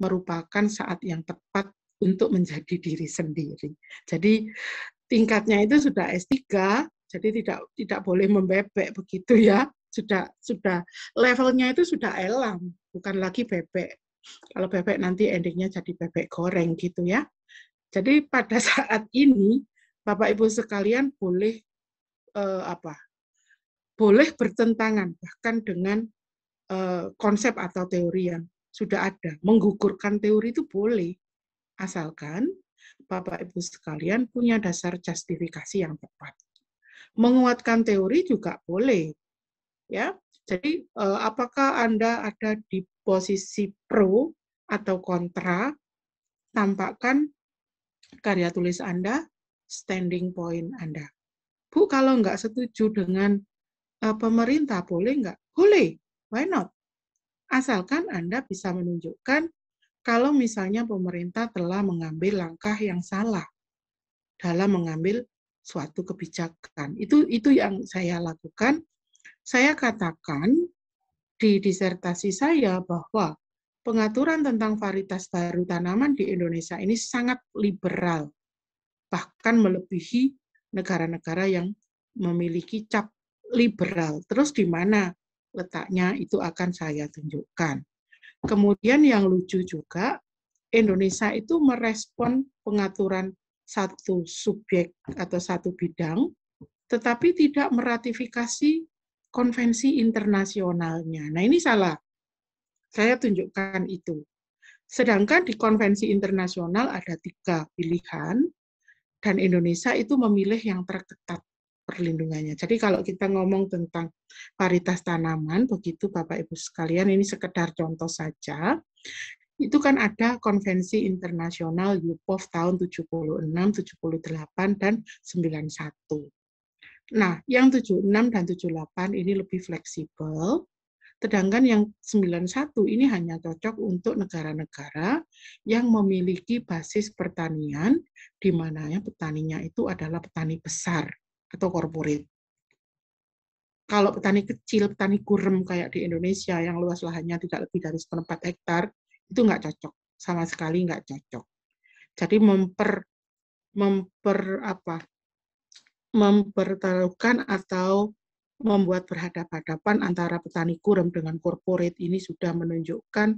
merupakan saat yang tepat untuk menjadi diri sendiri. Jadi tingkatnya itu sudah S3, jadi tidak boleh membebek begitu ya. Sudah levelnya itu sudah elang, bukan lagi bebek. Kalau bebek nanti endingnya jadi bebek goreng gitu ya. Jadi pada saat ini Bapak Ibu sekalian boleh apa? Boleh bertentangan bahkan dengan konsep atau teori yang sudah ada. Menggugurkan teori itu boleh, asalkan Bapak Ibu sekalian punya dasar justifikasi yang tepat. Menguatkan teori juga boleh, ya. Jadi apakah Anda ada di posisi pro atau kontra? Tampakkan karya tulis Anda, standing point Anda. Bu, kalau nggak setuju dengan pemerintah, boleh nggak? Boleh, why not? Asalkan Anda bisa menunjukkan kalau misalnya pemerintah telah mengambil langkah yang salah dalam mengambil suatu kebijakan. Itu yang saya lakukan. Saya katakan di disertasi saya bahwa pengaturan tentang varietas baru tanaman di Indonesia ini sangat liberal, bahkan melebihi negara-negara yang memiliki cap liberal. Terus di mana letaknya itu akan saya tunjukkan. Kemudian yang lucu juga, Indonesia itu merespon pengaturan satu subjek atau satu bidang, tetapi tidak meratifikasi konvensi internasionalnya. Nah ini salah, saya tunjukkan itu. Sedangkan di konvensi internasional ada 3 pilihan, dan Indonesia itu memilih yang terketat perlindungannya. Jadi kalau kita ngomong tentang varietas tanaman, begitu Bapak Ibu sekalian, ini sekedar contoh saja, itu kan ada konvensi internasional UPOV tahun 76, 78, dan 91. Nah, yang 76 dan 78 ini lebih fleksibel, sedangkan yang 91 ini hanya cocok untuk negara-negara yang memiliki basis pertanian, di mana petaninya itu adalah petani besar atau corporate. Kalau petani kecil, petani gurem kayak di Indonesia yang luas lahannya tidak lebih dari 4 hektar, itu nggak cocok, sama sekali nggak cocok. Jadi mempertaruhkan atau membuat berhadapan-hadapan antara petani gurem dengan corporate ini sudah menunjukkan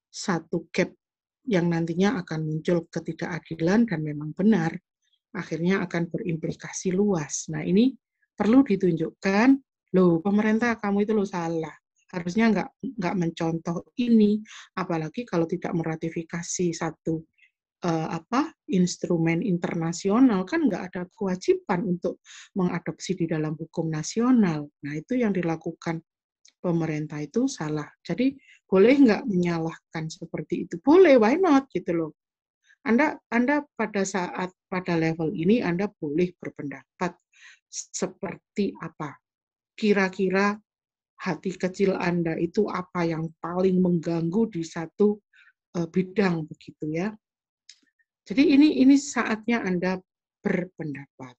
satu gap yang nantinya akan muncul ketidakadilan dan memang benar, akhirnya akan berimplikasi luas. Nah ini perlu ditunjukkan, loh pemerintah kamu itu loh salah, harusnya nggak mencontoh ini, apalagi kalau tidak meratifikasi satu instrumen internasional, kan nggak ada kewajiban untuk mengadopsi di dalam hukum nasional. Nah itu yang dilakukan pemerintah itu salah. Jadi boleh nggak menyalahkan seperti itu? Boleh, why not gitu loh. Anda pada level ini Anda boleh berpendapat seperti apa. Kira-kira hati kecil Anda itu apa yang paling mengganggu di satu bidang begitu ya. Jadi ini saatnya Anda berpendapat.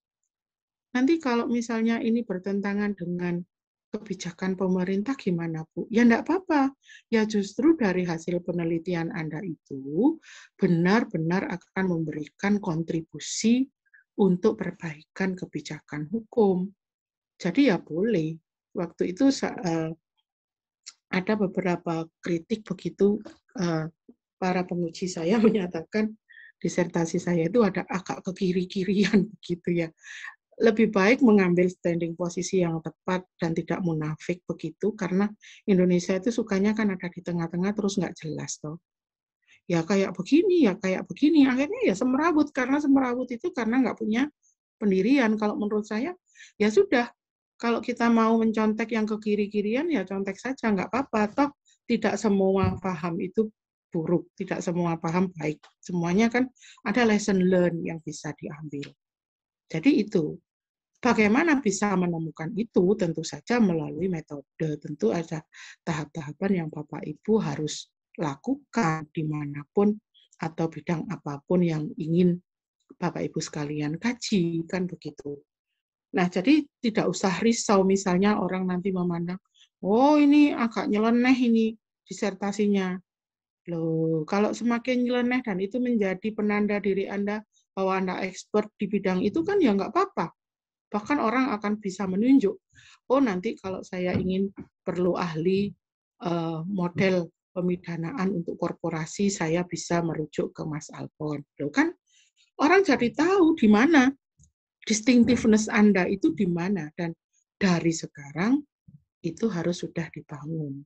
Nanti kalau misalnya ini bertentangan dengan kebijakan pemerintah gimana Bu? Ya enggak apa-apa. Ya justru dari hasil penelitian Anda itu benar-benar akan memberikan kontribusi untuk perbaikan kebijakan hukum. Jadi ya boleh. Waktu itu ada beberapa kritik begitu, para penguji saya menyatakan disertasi saya itu ada agak ke kiri-kirian begitu ya. Lebih baik mengambil standing posisi yang tepat dan tidak munafik begitu, karena Indonesia itu sukanya kan ada di tengah-tengah terus nggak jelas toh. Ya kayak begini, ya kayak begini. Akhirnya ya semerawut, karena semerawut itu karena nggak punya pendirian. Kalau menurut saya, ya sudah. Kalau kita mau mencontek yang ke kiri-kirian, ya contek saja, nggak apa-apa. Toh tidak semua paham itu buruk, tidak semua paham baik. Semuanya kan ada lesson learn yang bisa diambil. Jadi itu. Bagaimana bisa menemukan itu? Tentu saja melalui metode. Tentu ada tahap-tahapan yang Bapak Ibu harus lakukan dimanapun atau bidang apapun yang ingin Bapak Ibu sekalian kaji, kan begitu. Nah, jadi tidak usah risau misalnya orang nanti memandang, oh ini agak nyeleneh ini disertasinya. Loh, kalau semakin nyeleneh dan itu menjadi penanda diri Anda bahwa Anda expert di bidang itu kan ya nggak apa-apa. Bahkan orang akan bisa menunjuk, oh nanti kalau saya ingin perlu ahli model pemidanaan untuk korporasi, saya bisa merujuk ke Mas Alfon. Loh kan orang jadi tahu di mana distinctiveness Anda itu di mana, dan dari sekarang itu harus sudah dibangun.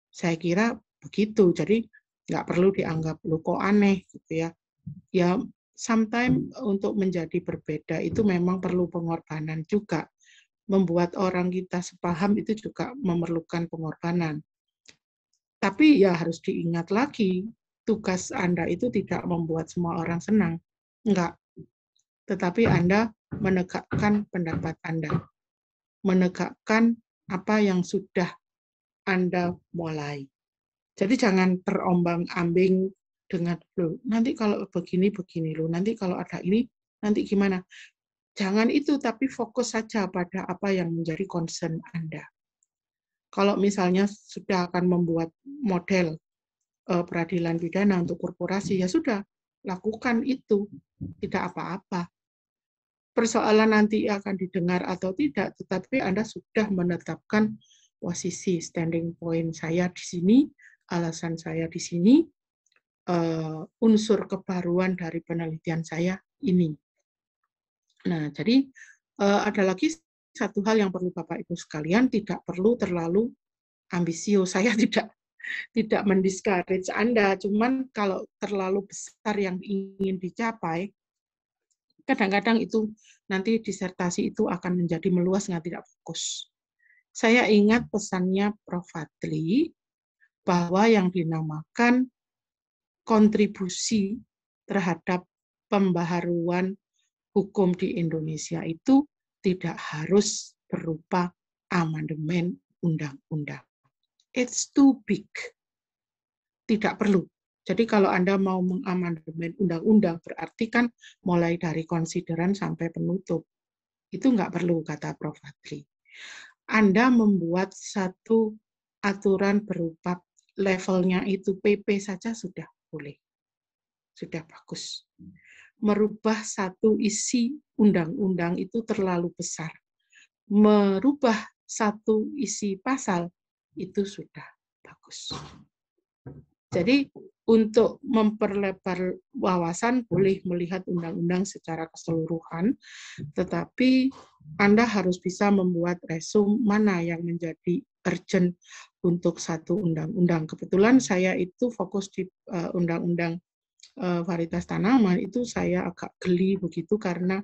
Saya kira begitu. Jadi nggak perlu dianggap lu kok aneh gitu ya. Ya sometimes untuk menjadi berbeda itu memang perlu pengorbanan juga. Membuat orang kita sepaham itu juga memerlukan pengorbanan. Tapi ya harus diingat lagi, tugas Anda itu tidak membuat semua orang senang. Enggak. Tetapi Anda menegakkan pendapat Anda. Menegakkan apa yang sudah Anda mulai. Jadi jangan terombang-ambing dengan lo. Nanti kalau begini lo. Nanti kalau ada ini, nanti gimana? Jangan itu, tapi fokus saja pada apa yang menjadi concern Anda. Kalau misalnya sudah akan membuat model peradilan pidana untuk korporasi, ya sudah, lakukan itu. Tidak apa-apa. Persoalan nanti akan didengar atau tidak, tetapi Anda sudah menetapkan posisi, standing point saya di sini, alasan saya di sini, unsur kebaruan dari penelitian saya ini. Nah, jadi ada lagi satu hal yang perlu Bapak Ibu sekalian, tidak perlu terlalu ambisius. Saya tidak mendiscourage Anda, cuman kalau terlalu besar yang ingin dicapai, kadang-kadang itu nanti disertasi itu akan menjadi meluas nggak tidak fokus. Saya ingat pesannya Prof. Fadli bahwa yang dinamakan kontribusi terhadap pembaharuan hukum di Indonesia itu tidak harus berupa amandemen undang-undang. It's too big. Tidak perlu. Jadi kalau Anda mau mengamandemen undang-undang, berarti kan mulai dari konsideran sampai penutup. Itu nggak perlu, kata Prof. Fadli. Anda membuat satu aturan berupa levelnya itu PP saja sudah boleh. Sudah bagus. Merubah satu isi undang-undang itu terlalu besar. Merubah satu isi pasal itu sudah bagus. Jadi untuk memperlebar wawasan boleh melihat undang-undang secara keseluruhan, tetapi Anda harus bisa membuat resume mana yang menjadi urgent untuk satu undang-undang. Kebetulan saya itu fokus di undang-undang varietas tanaman, itu saya agak geli begitu karena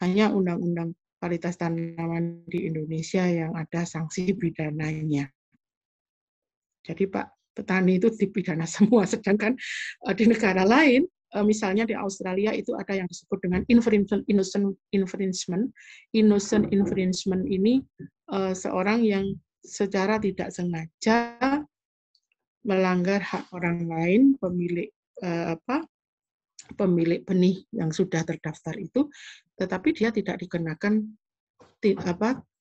hanya undang-undang varietas tanaman di Indonesia yang ada sanksi pidananya. Jadi Pak, petani itu dipidana semua, sedangkan di negara lain, misalnya di Australia itu ada yang disebut dengan innocent infringement. Innocent infringement ini seorang yang secara tidak sengaja melanggar hak orang lain, pemilik benih yang sudah terdaftar itu, tetapi dia tidak dikenakan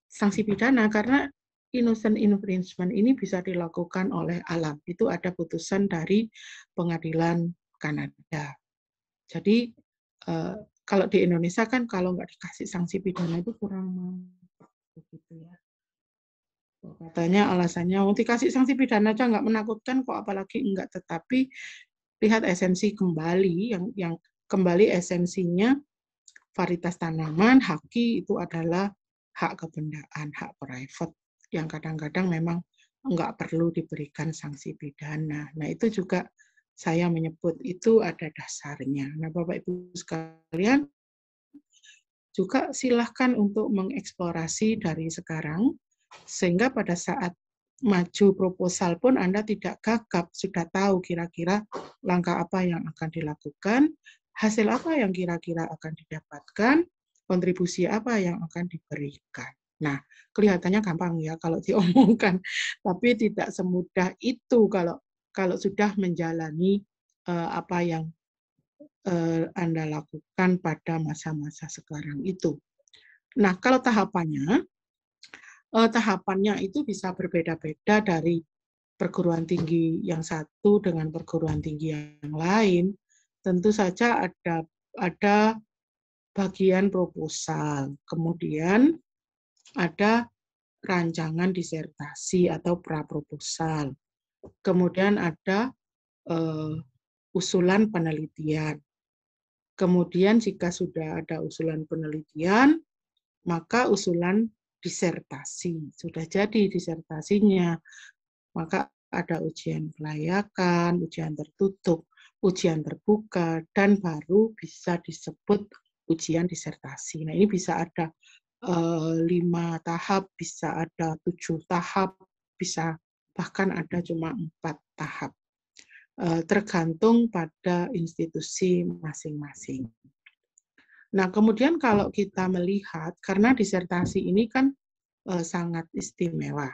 sanksi pidana karena innocent infringement ini bisa dilakukan oleh alam. Itu ada putusan dari pengadilan Kanada. Jadi kalau di Indonesia kan kalau nggak dikasih sanksi pidana itu kurang mantap begitu ya. Katanya alasannya mau dikasih sanksi pidana aja nggak menakutkan kok, apalagi enggak. Tetapi lihat esensi kembali, yang kembali esensinya varietas tanaman, haki itu adalah hak kebendaan, hak private, yang kadang-kadang memang nggak perlu diberikan sanksi pidana. Nah, itu juga saya menyebut itu ada dasarnya. Nah, Bapak Ibu sekalian, juga silahkan untuk mengeksplorasi dari sekarang, sehingga pada saat maju proposal pun Anda tidak gagap, sudah tahu kira-kira langkah apa yang akan dilakukan, hasil apa yang kira-kira akan didapatkan, kontribusi apa yang akan diberikan. Nah, kelihatannya gampang ya kalau diomongkan, tapi tidak semudah itu kalau sudah menjalani apa yang Anda lakukan pada masa-masa sekarang itu. Nah, kalau tahapannya itu bisa berbeda-beda dari perguruan tinggi yang satu dengan perguruan tinggi yang lain, tentu saja ada bagian proposal, kemudian ada rancangan disertasi atau praproposal, kemudian ada usulan penelitian. Kemudian jika sudah ada usulan penelitian, maka usulan disertasi. Sudah jadi disertasinya, maka ada ujian kelayakan, ujian tertutup, ujian terbuka, dan baru bisa disebut ujian disertasi. Nah, ini bisa ada 5 tahap, bisa ada 7 tahap, bisa bahkan ada cuma 4 tahap. Tergantung pada institusi masing-masing. Nah, kemudian kalau kita melihat, karena disertasi ini kan sangat istimewa.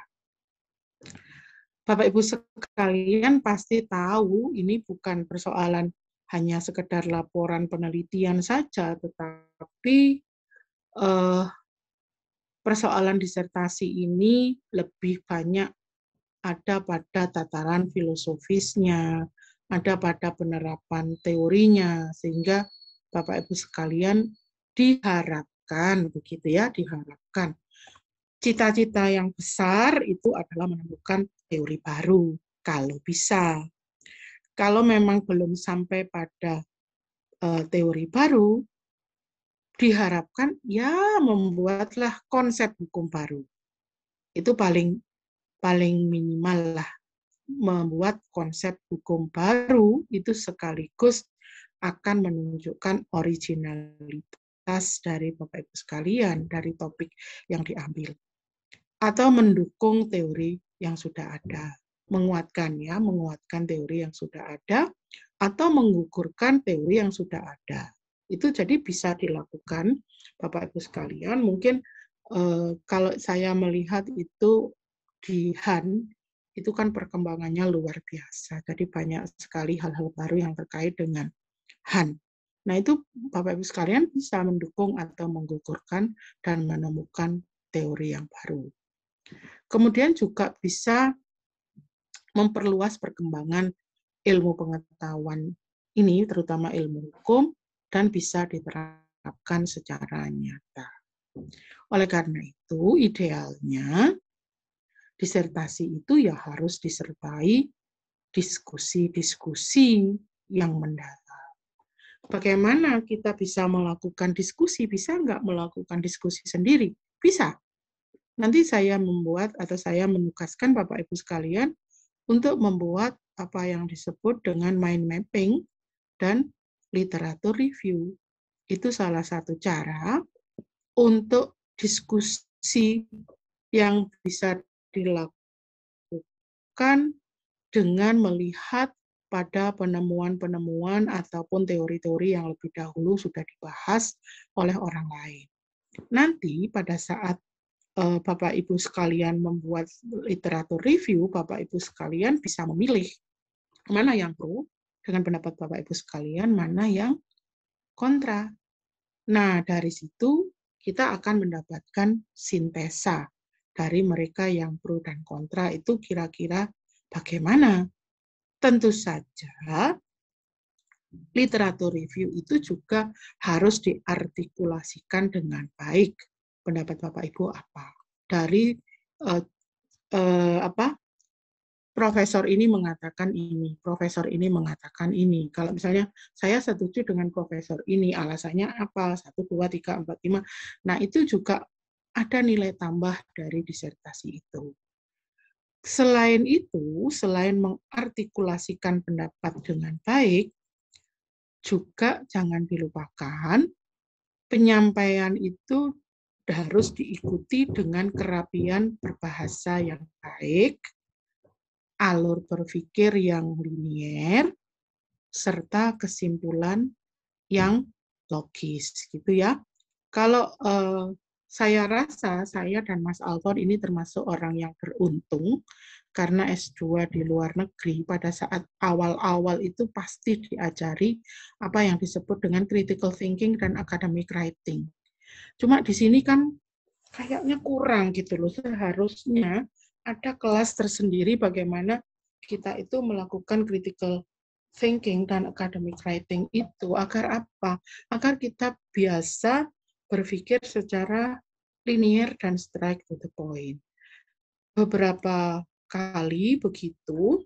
Bapak Ibu sekalian pasti tahu ini bukan persoalan hanya sekedar laporan penelitian saja, tetapi persoalan disertasi ini lebih banyak ada pada tataran filosofisnya, ada pada penerapan teorinya, sehingga Bapak Ibu sekalian diharapkan, begitu ya, diharapkan. Cita-cita yang besar itu adalah menemukan teori baru, kalau bisa. Kalau memang belum sampai pada teori baru, diharapkan ya membuatlah konsep hukum baru. Itu paling minimal lah. Membuat konsep hukum baru itu sekaligus akan menunjukkan originalitas dari Bapak Ibu sekalian, dari topik yang diambil. Atau mendukung teori yang sudah ada. Menguatkan teori yang sudah ada, atau menggugurkan teori yang sudah ada. Itu jadi bisa dilakukan, Bapak Ibu sekalian. Mungkin kalau saya melihat itu di HAN, itu kan perkembangannya luar biasa. Jadi banyak sekali hal-hal baru yang terkait dengan HAN. Nah, itu Bapak Ibu sekalian bisa mendukung atau menggugurkan dan menemukan teori yang baru. Kemudian juga bisa memperluas perkembangan ilmu pengetahuan ini, terutama ilmu hukum, dan bisa diterapkan secara nyata. Oleh karena itu, idealnya disertasi itu ya harus disertai diskusi-diskusi yang mendalam. Bagaimana kita bisa melakukan diskusi? Bisa nggak melakukan diskusi sendiri? Bisa. Nanti saya membuat atau saya menugaskan Bapak Ibu sekalian untuk membuat apa yang disebut dengan mind mapping dan literatur review. Itu salah satu cara untuk diskusi yang bisa dilakukan dengan melihat pada penemuan-penemuan ataupun teori-teori yang lebih dahulu sudah dibahas oleh orang lain. Nanti pada saat Bapak Ibu sekalian membuat literatur review, Bapak Ibu sekalian bisa memilih mana yang pro dengan pendapat Bapak Ibu sekalian, mana yang kontra. Nah, dari situ kita akan mendapatkan sintesa dari mereka yang pro dan kontra itu kira-kira bagaimana. Tentu saja literatur review itu juga harus diartikulasikan dengan baik. Pendapat Bapak Ibu apa? Dari profesor ini mengatakan ini, profesor ini mengatakan ini. Kalau misalnya saya setuju dengan profesor ini, alasannya apa? 1, 2, 3, 4, 5. Nah, itu juga ada nilai tambah dari disertasi itu. Selain itu, selain mengartikulasikan pendapat dengan baik, juga jangan dilupakan penyampaian itu harus diikuti dengan kerapian berbahasa yang baik, alur berpikir yang linier, serta kesimpulan yang logis, gitu ya. Kalau saya rasa saya dan Mas Alton ini termasuk orang yang beruntung karena S2 di luar negeri pada saat awal-awal itu pasti diajari apa yang disebut dengan critical thinking dan academic writing. Cuma di sini kan kayaknya kurang gitu loh. Seharusnya ada kelas tersendiri bagaimana kita itu melakukan critical thinking dan academic writing itu agar apa? Agar kita biasa berpikir secara linear dan straight to the point. Beberapa kali begitu,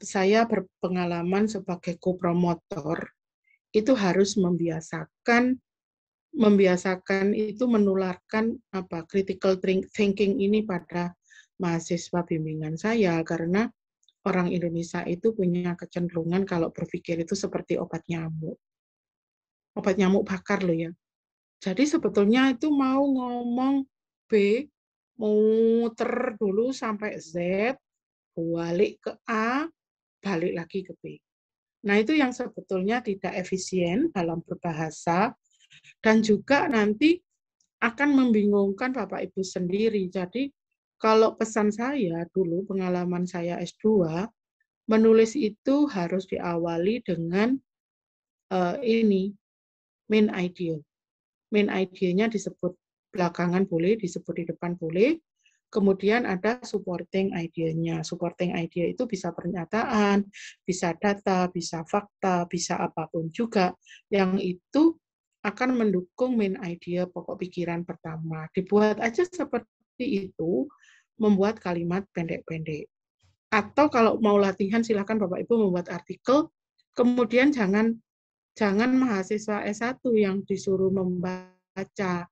saya berpengalaman sebagai co-promotor itu harus membiasakan itu menularkan critical thinking ini pada mahasiswa bimbingan saya, karena orang Indonesia itu punya kecenderungan kalau berpikir itu seperti obat nyamuk bakar loh ya. Jadi sebetulnya itu mau ngomong B, muter dulu sampai Z, balik ke A, balik lagi ke B. Nah, itu yang sebetulnya tidak efisien dalam berbahasa, dan juga nanti akan membingungkan Bapak Ibu sendiri. Jadi, kalau pesan saya dulu, pengalaman saya S2, menulis itu harus diawali dengan ini, main idea. Main idea-nya disebut belakangan boleh, disebut di depan boleh. Kemudian ada supporting idea-nya. Supporting idea itu bisa pernyataan, bisa data, bisa fakta, bisa apapun juga. Yang itu akan mendukung main idea pokok pikiran pertama. Dibuat aja seperti itu, membuat kalimat pendek-pendek. Atau kalau mau latihan, silakan Bapak Ibu membuat artikel, kemudian jangan mahasiswa S1 yang disuruh membaca.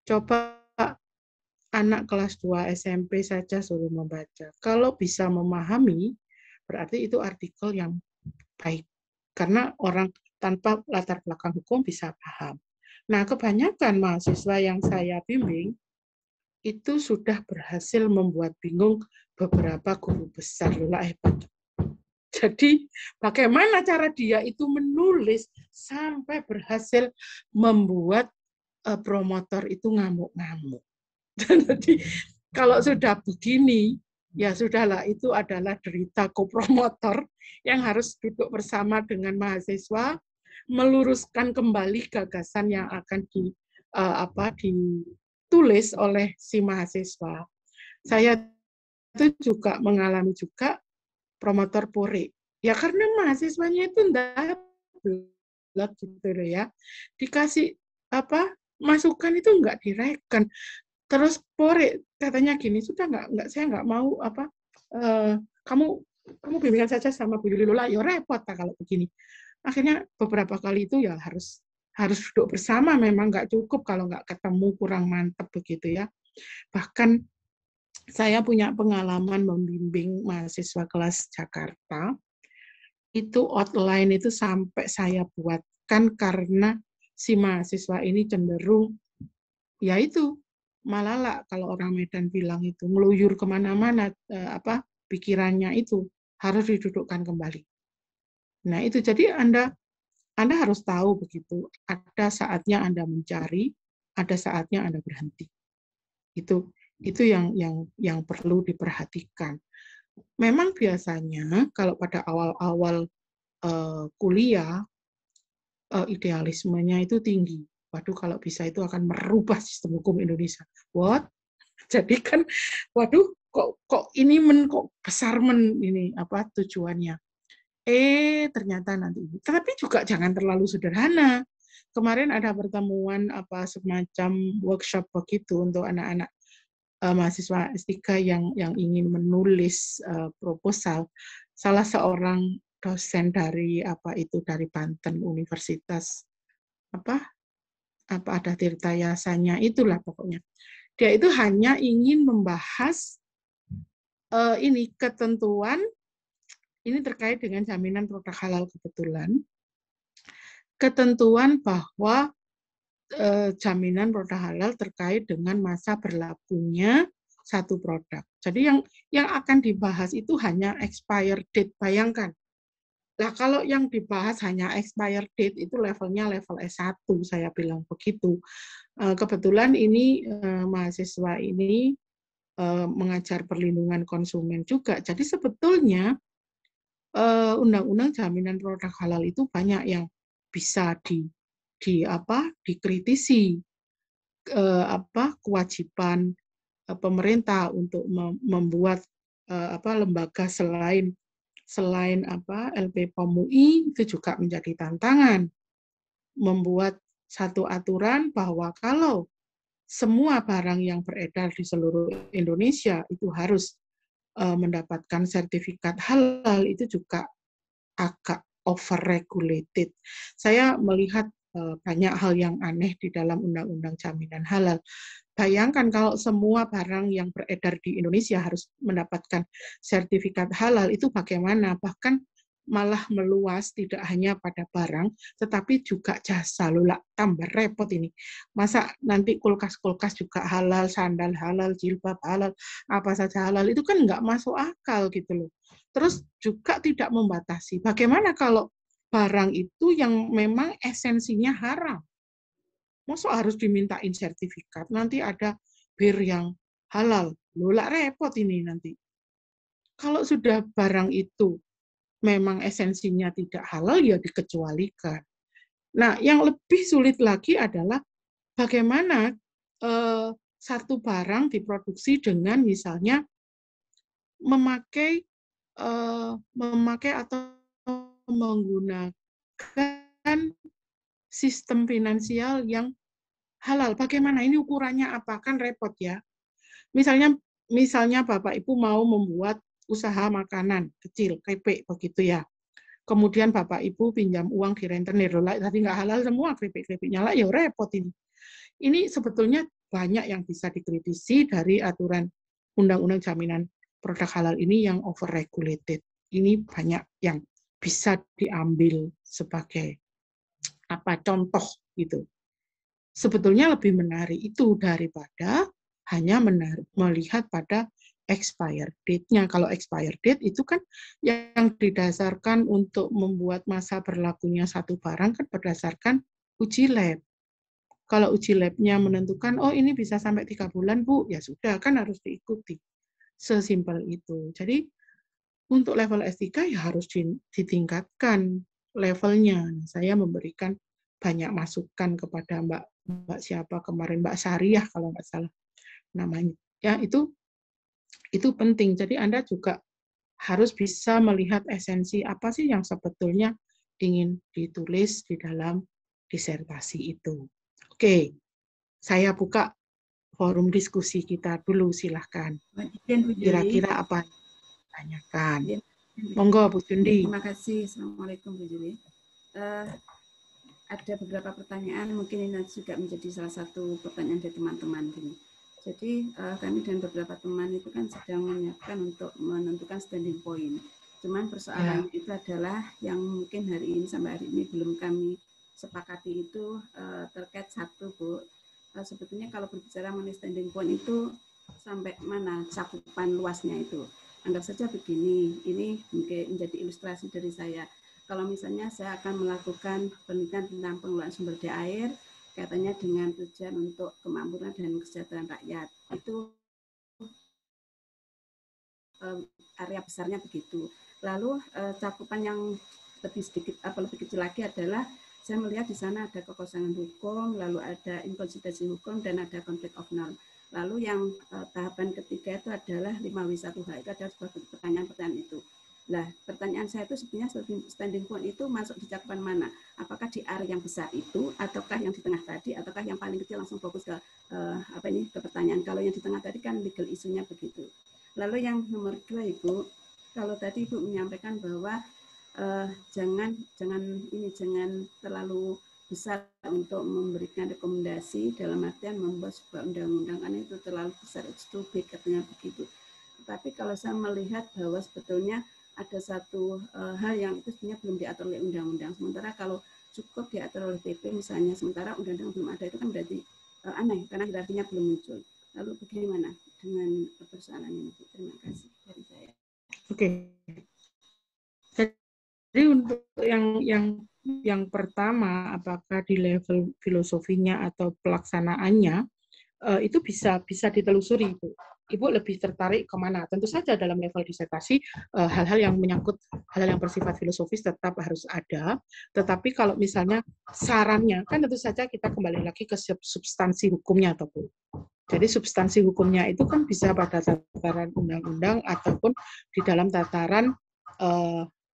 Coba anak kelas 2 SMP saja suruh membaca. Kalau bisa memahami, berarti itu artikel yang baik. Karena orang tanpa latar belakang hukum bisa paham. Nah, kebanyakan mahasiswa yang saya bimbing itu sudah berhasil membuat bingung beberapa guru besar. Hebat. Jadi bagaimana cara dia itu menulis sampai berhasil membuat promotor itu ngamuk-ngamuk. Jadi kalau sudah begini, ya sudahlah, itu adalah derita kopromotor yang harus duduk bersama dengan mahasiswa, meluruskan kembali gagasan yang akan ditulis oleh si mahasiswa. Saya itu juga mengalami juga promotor puri. Ya karena mahasiswanya itu enggak gitu ya. Dikasih masukan itu enggak direken. Terus pore katanya gini, sudah enggak saya enggak mau kamu bimbingan saja sama Bu Yuli Lola, ya repot kalau begini. Akhirnya beberapa kali itu ya harus duduk bersama, memang enggak cukup kalau enggak ketemu, kurang mantap begitu ya. Bahkan saya punya pengalaman membimbing mahasiswa kelas Jakarta, itu outline itu sampai saya buatkan karena si mahasiswa ini cenderung, ya itu, malala kalau orang Medan bilang itu, ngeluyur kemana-mana, pikirannya itu harus didudukkan kembali. Nah itu, jadi Anda harus tahu begitu, ada saatnya Anda mencari, ada saatnya Anda berhenti. Itu yang perlu diperhatikan. Memang biasanya kalau pada awal-awal kuliah, idealismenya itu tinggi. Waduh, kalau bisa itu akan merubah sistem hukum Indonesia. What? Jadi kan, waduh, kok ini kok besar ini tujuannya. Ternyata nanti. Tapi juga jangan terlalu sederhana. Kemarin ada pertemuan semacam workshop begitu untuk anak-anak mahasiswa S3 yang ingin menulis proposal. Salah seorang dosen dari dari Banten Universitas ada Tirta Yasanya itulah pokoknya. Dia itu hanya ingin membahas ini ketentuan ini terkait dengan jaminan produk halal kebetulan. Ketentuan bahwa jaminan produk halal terkait dengan masa berlakunya satu produk. Jadi yang akan dibahas itu hanya expired date. Bayangkan. Nah, kalau yang dibahas hanya expired date itu levelnya level S1, saya bilang begitu. Kebetulan ini mahasiswa ini mengajar perlindungan konsumen juga. Jadi sebetulnya undang-undang jaminan produk halal itu banyak yang bisa dikritisi, kewajiban pemerintah untuk membuat lembaga selain LP POM UI itu juga menjadi tantangan. Membuat satu aturan bahwa kalau semua barang yang beredar di seluruh Indonesia itu harus mendapatkan sertifikat halal, itu juga agak over-regulated. Saya melihat banyak hal yang aneh di dalam Undang-Undang Jaminan Halal. Bayangkan kalau semua barang yang beredar di Indonesia harus mendapatkan sertifikat halal, itu bagaimana? Bahkan malah meluas, tidak hanya pada barang, tetapi juga jasa. Loh, tambah repot ini. Masa nanti kulkas-kulkas juga halal, sandal halal, jilbab halal, apa saja halal, itu kan nggak masuk akal gitu loh. Terus juga tidak membatasi. Bagaimana kalau barang itu yang memang esensinya haram? Masa harus dimintain sertifikat? Nanti ada bir yang halal. Loh, repot ini nanti. Kalau sudah barang itu memang esensinya tidak halal, ya dikecualikan. Nah, yang lebih sulit lagi adalah bagaimana satu barang diproduksi dengan misalnya memakai atau menggunakan sistem finansial yang halal. Bagaimana ini ukurannya apa? Kan repot ya. Misalnya Bapak Ibu mau membuat usaha makanan kecil, keripik begitu ya. Kemudian Bapak Ibu pinjam uang di rentenir, tadi nggak halal semua keripik-keripiknya lah, ya repot ini. Ini sebetulnya banyak yang bisa dikritisi dari aturan Undang-Undang Jaminan Produk Halal ini yang over-regulated. Ini banyak yang bisa diambil sebagai contoh gitu. Sebetulnya lebih menarik itu daripada hanya melihat pada expired date-nya. Kalau expired date itu kan yang didasarkan untuk membuat masa berlakunya satu barang kan berdasarkan uji lab. Kalau uji lab-nya menentukan, oh ini bisa sampai 3 bulan, Bu, ya sudah, kan harus diikuti. Sesimpel itu. Jadi, untuk level S3 ya harus ditingkatkan levelnya. Saya memberikan banyak masukan kepada Mbak siapa kemarin, Mbak Syariah kalau nggak salah namanya. Ya, itu penting. Jadi Anda juga harus bisa melihat esensi apa sih yang sebetulnya ingin ditulis di dalam disertasi itu. Oke, saya buka forum diskusi kita dulu, silahkan. Kira-kira apa yang ditanyakan? Monggo, Bu Jundi. Terima kasih. Assalamualaikum, Bu Jundi. Ada beberapa pertanyaan, mungkin ini juga menjadi salah satu pertanyaan dari teman-teman. Jadi kami dan beberapa teman itu kan sedang menyiapkan untuk menentukan standing point. Cuman persoalannya itu adalah yang mungkin hari ini sampai hari ini belum kami sepakati itu terkait satu, Bu. Sebetulnya kalau berbicara mengenai standing point itu sampai mana cakupan luasnya itu. Anggap saja begini, ini mungkin menjadi ilustrasi dari saya. Kalau misalnya saya akan melakukan penelitian tentang pengelolaan sumber daya air, katanya dengan tujuan untuk kemakmuran dan kesejahteraan rakyat, itu area besarnya begitu. Lalu cakupan yang lebih sedikit lebih kecil lagi adalah saya melihat di sana ada kekosongan hukum, lalu ada inkonsistensi hukum, dan ada konflik of norm. Lalu yang tahapan ketiga itu adalah 5W1H, itu ada sebuah pertanyaan-pertanyaan itu. Nah, pertanyaan saya itu sebenarnya standing point itu masuk di cakupan mana? Apakah di area yang besar itu, ataukah yang di tengah tadi, ataukah yang paling kecil langsung fokus ke ke pertanyaan. Kalau yang di tengah tadi kan legal isunya begitu. Lalu yang nomor 2, Ibu, kalau tadi Ibu menyampaikan bahwa jangan terlalu besar untuk memberikan rekomendasi dalam artian membuat sebuah undang-undang, karena itu terlalu besar, it's too big, katanya begitu. Tapi kalau saya melihat bahwa sebetulnya ada satu hal yang itu sebenarnya belum diatur oleh undang-undang. Sementara kalau cukup diatur oleh PP misalnya, sementara undang-undang belum ada, itu kan berarti aneh, karena hierarkinya belum muncul. Lalu bagaimana dengan persoalan ini? Terima kasih dari saya. Oke. Jadi untuk yang pertama, apakah di level filosofinya atau pelaksanaannya, itu bisa ditelusuri, Ibu. Ibu lebih tertarik kemana? Tentu saja dalam level disertasi, hal-hal yang menyangkut hal-hal yang bersifat filosofis tetap harus ada. Tetapi kalau misalnya sarannya, kan tentu saja kita kembali lagi ke substansi hukumnya, atau Bu. Jadi substansi hukumnya itu kan bisa pada tataran undang-undang ataupun di dalam tataran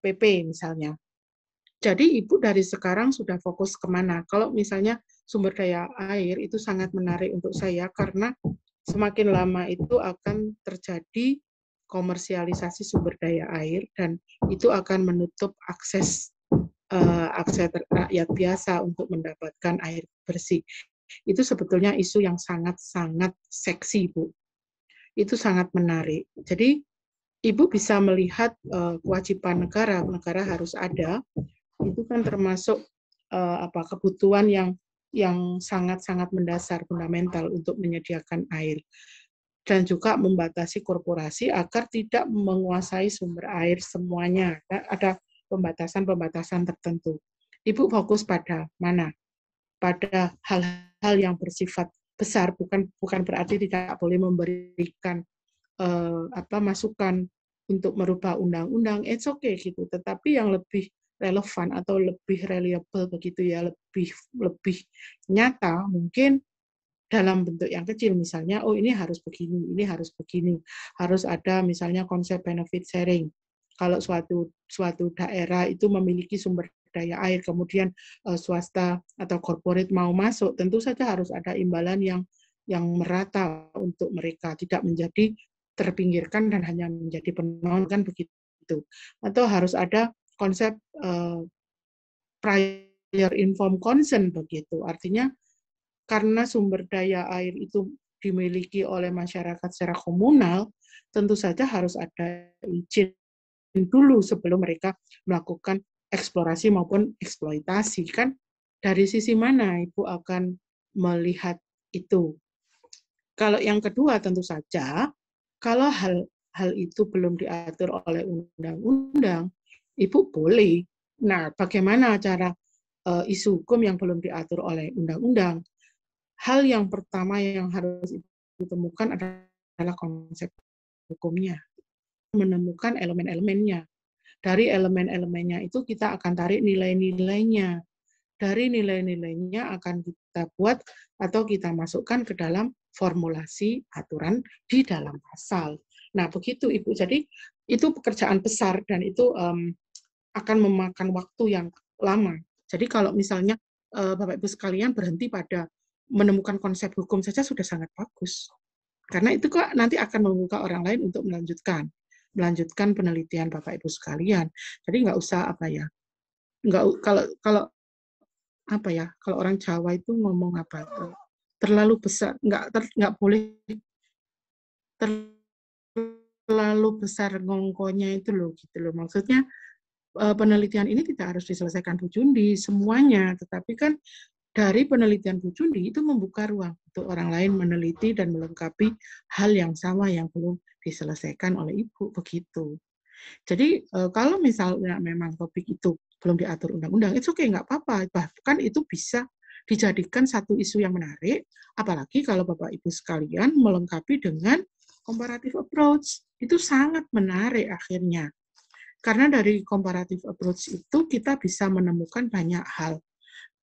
PP misalnya. Jadi Ibu dari sekarang sudah fokus kemana? Kalau misalnya sumber daya air itu sangat menarik untuk saya karena semakin lama itu akan terjadi komersialisasi sumber daya air dan itu akan menutup akses rakyat biasa untuk mendapatkan air bersih. Itu sebetulnya isu yang sangat-sangat seksi, Bu. Itu sangat menarik. Jadi Ibu bisa melihat kewajiban negara harus ada. Itu kan termasuk kebutuhan yang sangat-sangat mendasar, fundamental untuk menyediakan air. Dan juga membatasi korporasi agar tidak menguasai sumber air semuanya. Ada pembatasan-pembatasan tertentu. Ibu fokus pada mana? Pada hal-hal yang bersifat besar, bukan berarti tidak boleh memberikan masukan untuk merubah undang-undang, it's okay gitu. Tetapi yang lebih relevan atau lebih reliable begitu ya, lebih nyata mungkin dalam bentuk yang kecil, misalnya ini harus begini, harus ada misalnya konsep benefit sharing. Kalau suatu daerah itu memiliki sumber daya air, kemudian swasta atau corporate mau masuk, tentu saja harus ada imbalan yang merata untuk mereka, tidak menjadi terpinggirkan dan hanya menjadi penonton begitu. Atau harus ada konsep prior informed consent begitu. Artinya karena sumber daya air itu dimiliki oleh masyarakat secara komunal, tentu saja harus ada izin dulu sebelum mereka melakukan eksplorasi maupun eksploitasi. Kan dari sisi mana Ibu akan melihat itu? Kalau yang kedua tentu saja, kalau hal itu belum diatur oleh undang-undang, Ibu boleh. Nah, bagaimana cara isu hukum yang belum diatur oleh undang-undang? Hal yang pertama yang harus ditemukan adalah konsep hukumnya. Menemukan elemen-elemennya. Dari elemen-elemennya itu kita akan tarik nilai-nilainya. Dari nilai-nilainya akan kita buat atau kita masukkan ke dalam formulasi aturan di dalam pasal. Nah, begitu Ibu. Jadi itu pekerjaan besar dan itu akan memakan waktu yang lama. Jadi kalau misalnya Bapak Ibu sekalian berhenti pada menemukan konsep hukum saja sudah sangat bagus. Karena itu kok nanti akan membuka orang lain untuk melanjutkan penelitian Bapak Ibu sekalian. Jadi nggak usah kalau orang Jawa itu ngomong terlalu besar, nggak boleh terlalu besar ngongkonya itu loh gitu loh. Maksudnya penelitian ini tidak harus diselesaikan Bu Jundi semuanya, tetapi kan dari penelitian Bu Jundi itu membuka ruang untuk orang lain meneliti dan melengkapi hal yang sama yang belum diselesaikan oleh Ibu begitu. Jadi kalau misalnya memang topik itu belum diatur undang-undang, itu oke, nggak apa-apa. Bahkan itu bisa dijadikan satu isu yang menarik, apalagi kalau Bapak Ibu sekalian melengkapi dengan comparative approach. Itu sangat menarik akhirnya. Karena dari comparative approach itu kita bisa menemukan banyak hal.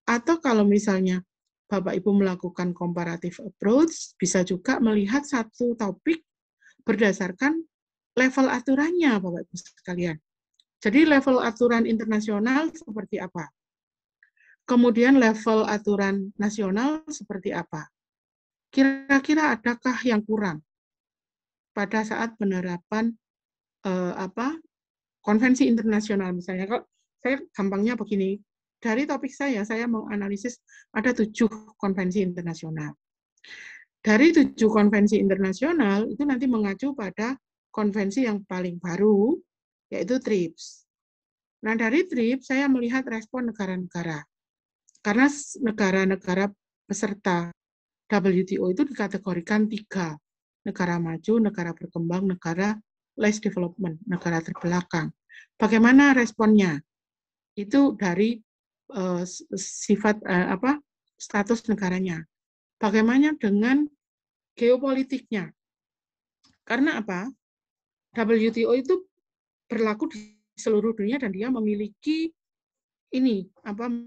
Atau kalau misalnya Bapak Ibu melakukan comparative approach, bisa juga melihat satu topik berdasarkan level aturannya, Bapak Ibu sekalian. Jadi level aturan internasional seperti apa? Kemudian level aturan nasional seperti apa? Kira-kira adakah yang kurang pada saat penerapan konvensi internasional misalnya? Kalau saya gampangnya begini, dari topik saya menganalisis ada 7 konvensi internasional. Dari 7 konvensi internasional itu nanti mengacu pada konvensi yang paling baru, yaitu TRIPS. Nah, dari TRIPS saya melihat respon negara-negara. Karena negara-negara peserta WTO itu dikategorikan 3. Negara maju, negara berkembang, negara less development, negara terbelakang. Bagaimana responnya? Itu dari sifat status negaranya. Bagaimana dengan geopolitiknya? Karena apa? WTO itu berlaku di seluruh dunia dan dia memiliki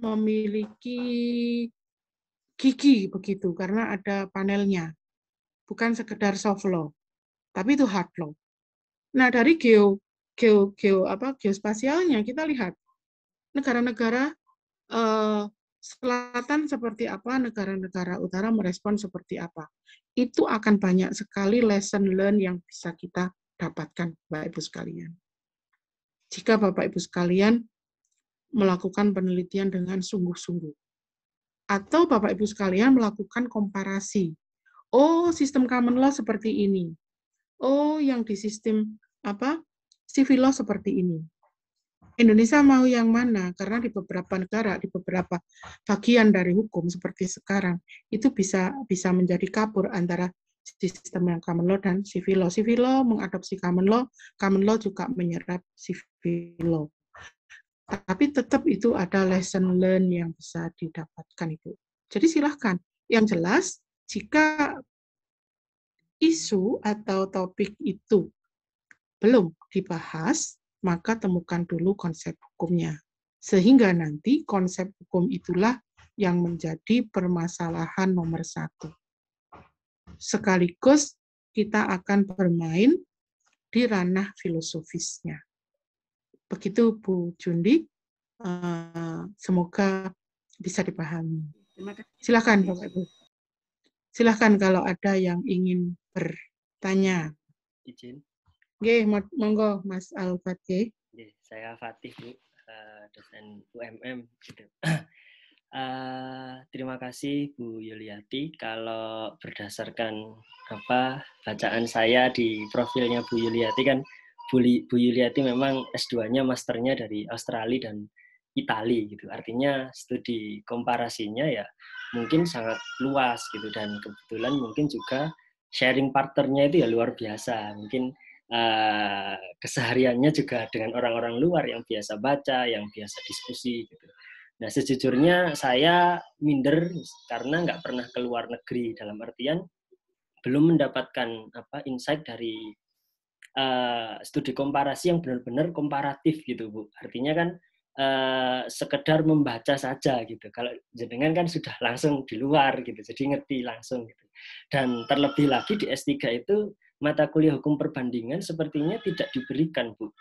memiliki gigi begitu karena ada panelnya. bukan sekedar soft law, tapi itu hard law. Nah, dari geospasialnya kita lihat negara-negara selatan seperti apa, negara-negara utara merespon seperti apa. Itu akan banyak sekali lesson learn yang bisa kita dapatkan, Bapak Ibu sekalian. Jika Bapak Ibu sekalian melakukan penelitian dengan sungguh-sungguh. Atau Bapak Ibu sekalian melakukan komparasi. Oh, sistem common law seperti ini. Oh, yang di sistem civil law seperti ini. Indonesia mau yang mana? Karena di beberapa negara, di beberapa bagian dari hukum seperti sekarang, itu bisa menjadi kabur antara sistem yang common law dan civil law. Civil law mengadopsi common law juga menyerap civil law. Tapi tetap itu ada lesson learn yang bisa didapatkan, Ibu. Jadi silahkan. Yang jelas, jika isu atau topik itu belum dibahas, maka temukan dulu konsep hukumnya. Sehingga nanti konsep hukum itulah yang menjadi permasalahan nomor 1. Sekaligus kita akan bermain di ranah filosofisnya. Begitu Bu Jundi, semoga bisa dipahami. Silakan Bapak Ibu. Silakan kalau ada yang ingin bertanya. Izin. Oke, monggo Mas Al-Fatih. Saya Fatih, Bu, dosen UMM. Gitu. Terima kasih Bu Yuliati. Kalau berdasarkan bacaan saya di profilnya Bu Yuliati kan, Bu Yuliati memang S2-nya, masternya dari Australia dan Italia gitu. Artinya studi komparasinya ya mungkin sangat luas gitu, dan kebetulan mungkin juga sharing partnernya itu ya luar biasa. Mungkin kesehariannya juga dengan orang-orang luar yang biasa baca, yang biasa diskusi gitu. Nah, sejujurnya saya minder karena nggak pernah ke luar negeri, dalam artian belum mendapatkan insight dari studi komparasi yang benar-benar komparatif gitu, Bu. Artinya kan sekedar membaca saja gitu. Kalau jenengan kan sudah langsung di luar gitu, jadi ngerti langsung gitu. Dan terlebih lagi di S3 itu mata kuliah hukum perbandingan sepertinya tidak diberikan, Bu.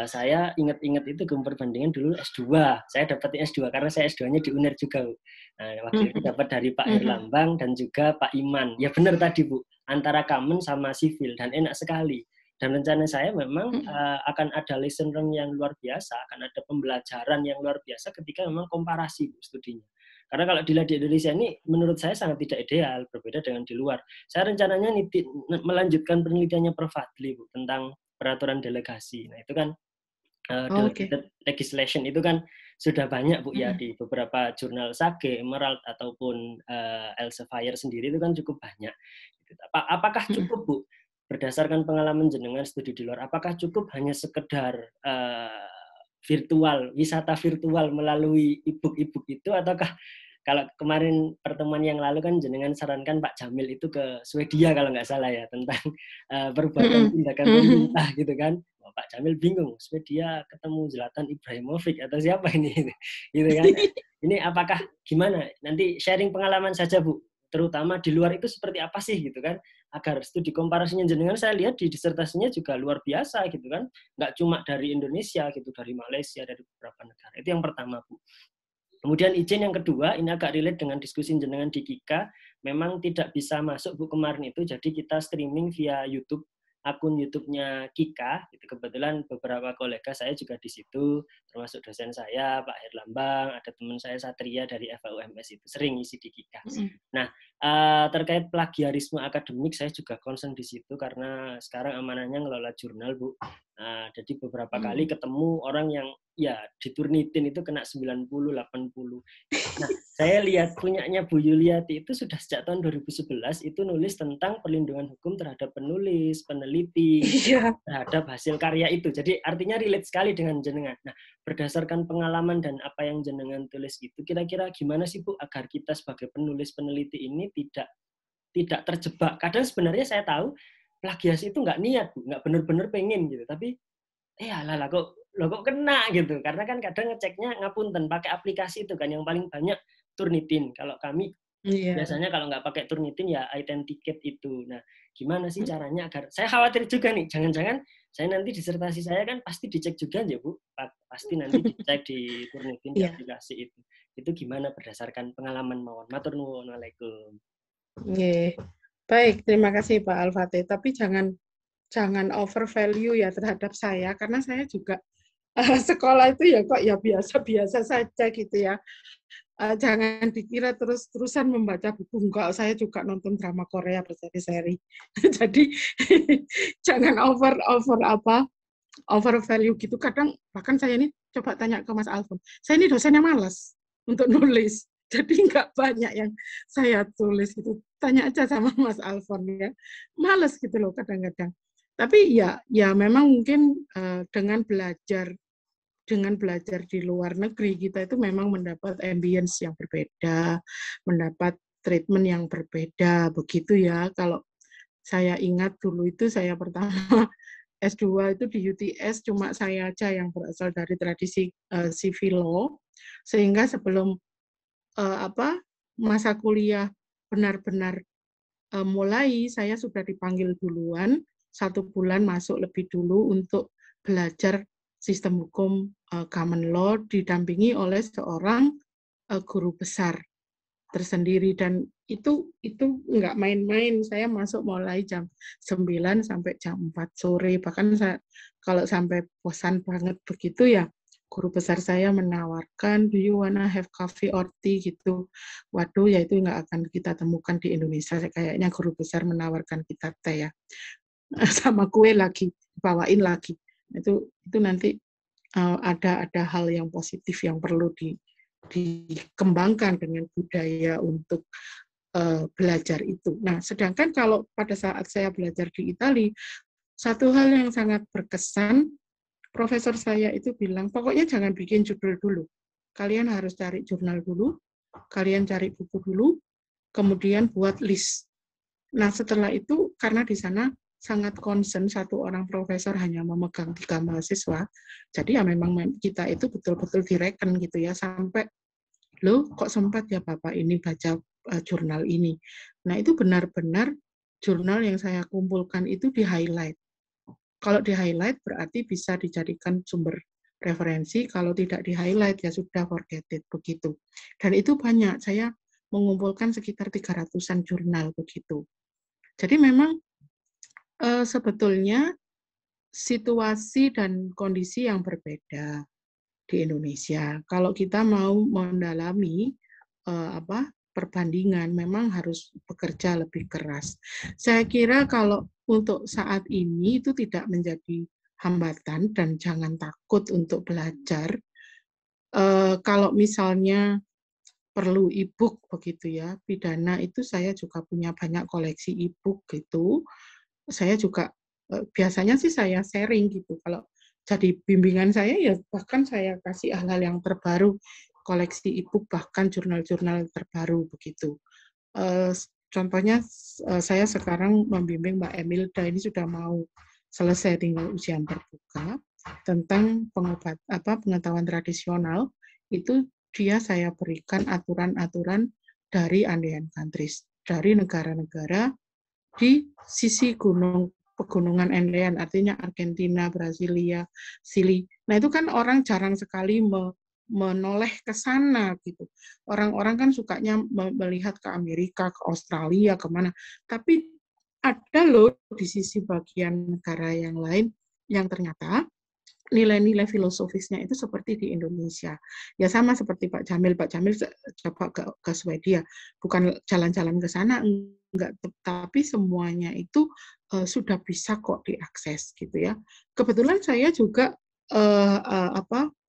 Saya ingat-ingat itu hukum perbandingan dulu S2. Saya dapat S2 karena saya S2-nya di UNER juga, Bu. Waktu itu dapat dari Pak Herlambang dan juga Pak Iman. Ya benar tadi, Bu, antara common sama sivil, dan enak sekali. Dan rencana saya memang akan ada lesson learn yang luar biasa, akan ada pembelajaran yang luar biasa ketika memang komparasi studinya. Karena kalau dilihat di Indonesia ini, menurut saya sangat tidak ideal, berbeda dengan di luar. Saya rencananya melanjutkan penelitiannya Prof. Fadli, Bu, tentang peraturan delegasi. Nah, itu kan delegated legislation itu kan sudah banyak, Bu, ya, di beberapa jurnal Sage, Emerald, ataupun Elsevier sendiri itu kan cukup banyak. Apakah cukup, Bu, berdasarkan pengalaman jenengan studi di luar, apakah cukup hanya sekedar wisata virtual melalui e-book itu, ataukah kalau kemarin pertemuan yang lalu kan jenengan sarankan Pak Jamil itu ke Swedia kalau nggak salah ya, tentang perbuatan tindakan pemerintah gitu kan. Pak Jamil bingung, Swedia ketemu Zlatan Ibrahimovic atau siapa ini gitu kan. Ini apakah gimana? Nanti sharing pengalaman saja, Bu, terutama di luar itu seperti apa sih gitu kan, agar studi komparasinya jenengan saya lihat di disertasinya juga luar biasa gitu kan, nggak cuma dari Indonesia gitu, dari Malaysia, dari beberapa negara. Itu yang pertama, Bu. Kemudian izin yang kedua, ini agak relate dengan diskusi jenengan di Kika, memang tidak bisa masuk, Bu, kemarin itu, jadi kita streaming via YouTube, akun YouTube-nya Kika. Itu kebetulan beberapa kolega saya juga di situ, termasuk dosen saya Pak Herlambang, ada teman saya Satria dari FAUMS itu sering isi di Kika. Nah, terkait plagiarisme akademik saya juga concern di situ karena sekarang amanahnya ngelola jurnal, Bu. Jadi beberapa kali ketemu orang yang ya di Turnitin itu kena 90, 80. Nah, saya lihat punyanya Bu Yuliati itu sudah sejak tahun 2011 itu nulis tentang perlindungan hukum terhadap penulis, peneliti, terhadap hasil karya itu. Jadi artinya relate sekali dengan jenengan. Nah, berdasarkan pengalaman dan apa yang jenengan tulis itu, kira-kira gimana sih, Bu, agar kita sebagai penulis peneliti ini tidak terjebak? Kadang sebenarnya saya tahu plagiasi itu nggak niat, Bu, nggak benar-benar pengen gitu, tapi kok kena gitu, karena kan kadang ngeceknya ngapunten pakai aplikasi itu kan yang paling banyak Turnitin. Kalau kami Biasanya kalau nggak pakai Turnitin ya iThentiket itu. Nah, gimana sih caranya agar saya khawatir juga nih, jangan-jangan saya nanti disertasi saya kan pasti dicek juga ya Bu, pasti nanti dicek di Turnitin di aplikasi itu. Itu gimana berdasarkan pengalaman mawon. Matur nuwun. Waalaikum. Baik, terima kasih Pak Al-Fatih. Tapi jangan over value ya terhadap saya, karena saya juga sekolah itu ya kok ya biasa-biasa saja gitu ya. Jangan dikira terus-terusan membaca buku. Enggak, saya juga nonton drama Korea berseri-seri. Jadi jangan over value gitu. Kadang bahkan saya ini coba tanya ke Mas Alfon, saya ini dosennya malas untuk nulis. Jadi nggak banyak yang saya tulis gitu. Tanya aja sama Mas Alfon ya. Malas gitu loh kadang-kadang. Tapi ya memang mungkin dengan belajar di luar negeri, kita itu memang mendapat ambience yang berbeda, mendapat treatment yang berbeda, begitu ya. Kalau saya ingat dulu itu saya pertama S2 itu di UTS cuma saya aja yang berasal dari tradisi civil law, sehingga sebelum masa kuliah benar-benar mulai, saya sudah dipanggil duluan, 1 bulan masuk lebih dulu untuk belajar sistem hukum common law didampingi oleh seorang guru besar tersendiri, dan itu nggak main-main. Saya masuk mulai jam 9 sampai jam 4 sore, bahkan kalau sampai bosan banget begitu ya, guru besar saya menawarkan, do you wanna have coffee or tea gitu. Waduh, ya itu nggak akan kita temukan di Indonesia. Kayaknya guru besar menawarkan kita teh ya, sama kue lagi, bawain lagi. Itu nanti ada hal yang positif yang perlu dikembangkan dengan budaya untuk belajar itu. Nah, sedangkan kalau pada saat saya belajar di Italia, satu hal yang sangat berkesan, profesor saya itu bilang, pokoknya jangan bikin judul dulu. Kalian harus cari jurnal dulu, kalian cari buku dulu, kemudian buat list. Nah, setelah itu, karena di sana sangat concern, satu orang profesor hanya memegang 3 mahasiswa, jadi ya memang kita itu betul-betul direken gitu ya, sampai, loh kok sempat ya Bapak ini baca jurnal ini. Nah, itu benar-benar jurnal yang saya kumpulkan itu di-highlight. Kalau di-highlight berarti bisa dijadikan sumber referensi, kalau tidak di-highlight ya sudah forget it, begitu. Dan itu banyak, saya mengumpulkan sekitar 300-an jurnal begitu. Jadi memang sebetulnya situasi dan kondisi yang berbeda di Indonesia. Kalau kita mau mendalami perbandingan, memang harus bekerja lebih keras. Saya kira kalau untuk saat ini itu tidak menjadi hambatan dan jangan takut untuk belajar. Kalau misalnya perlu e-book begitu ya, pidana itu saya juga punya banyak koleksi e-book gitu. Saya juga biasanya sih saya sharing gitu. Kalau jadi bimbingan saya ya bahkan saya kasih hal-hal yang terbaru, koleksi e-book bahkan jurnal-jurnal terbaru begitu. Contohnya saya sekarang membimbing Mbak Emilda, ini sudah mau selesai tinggal ujian terbuka tentang pengetahuan tradisional, itu dia saya berikan aturan-aturan dari Andean countries, dari negara-negara di sisi pegunungan Andean, artinya Argentina, Brasilia, Chili. Nah, itu kan orang jarang sekali menoleh ke sana gitu. Orang-orang kan sukanya melihat ke Amerika, ke Australia, kemana. Tapi ada loh di sisi bagian negara yang lain yang ternyata nilai-nilai filosofisnya itu seperti di Indonesia. Ya sama seperti Pak Jamil. Pak Jamil coba ke Swedia. Bukan jalan-jalan ke sana, enggak, tapi semuanya itu sudah bisa kok diakses gitu ya. Kebetulan saya juga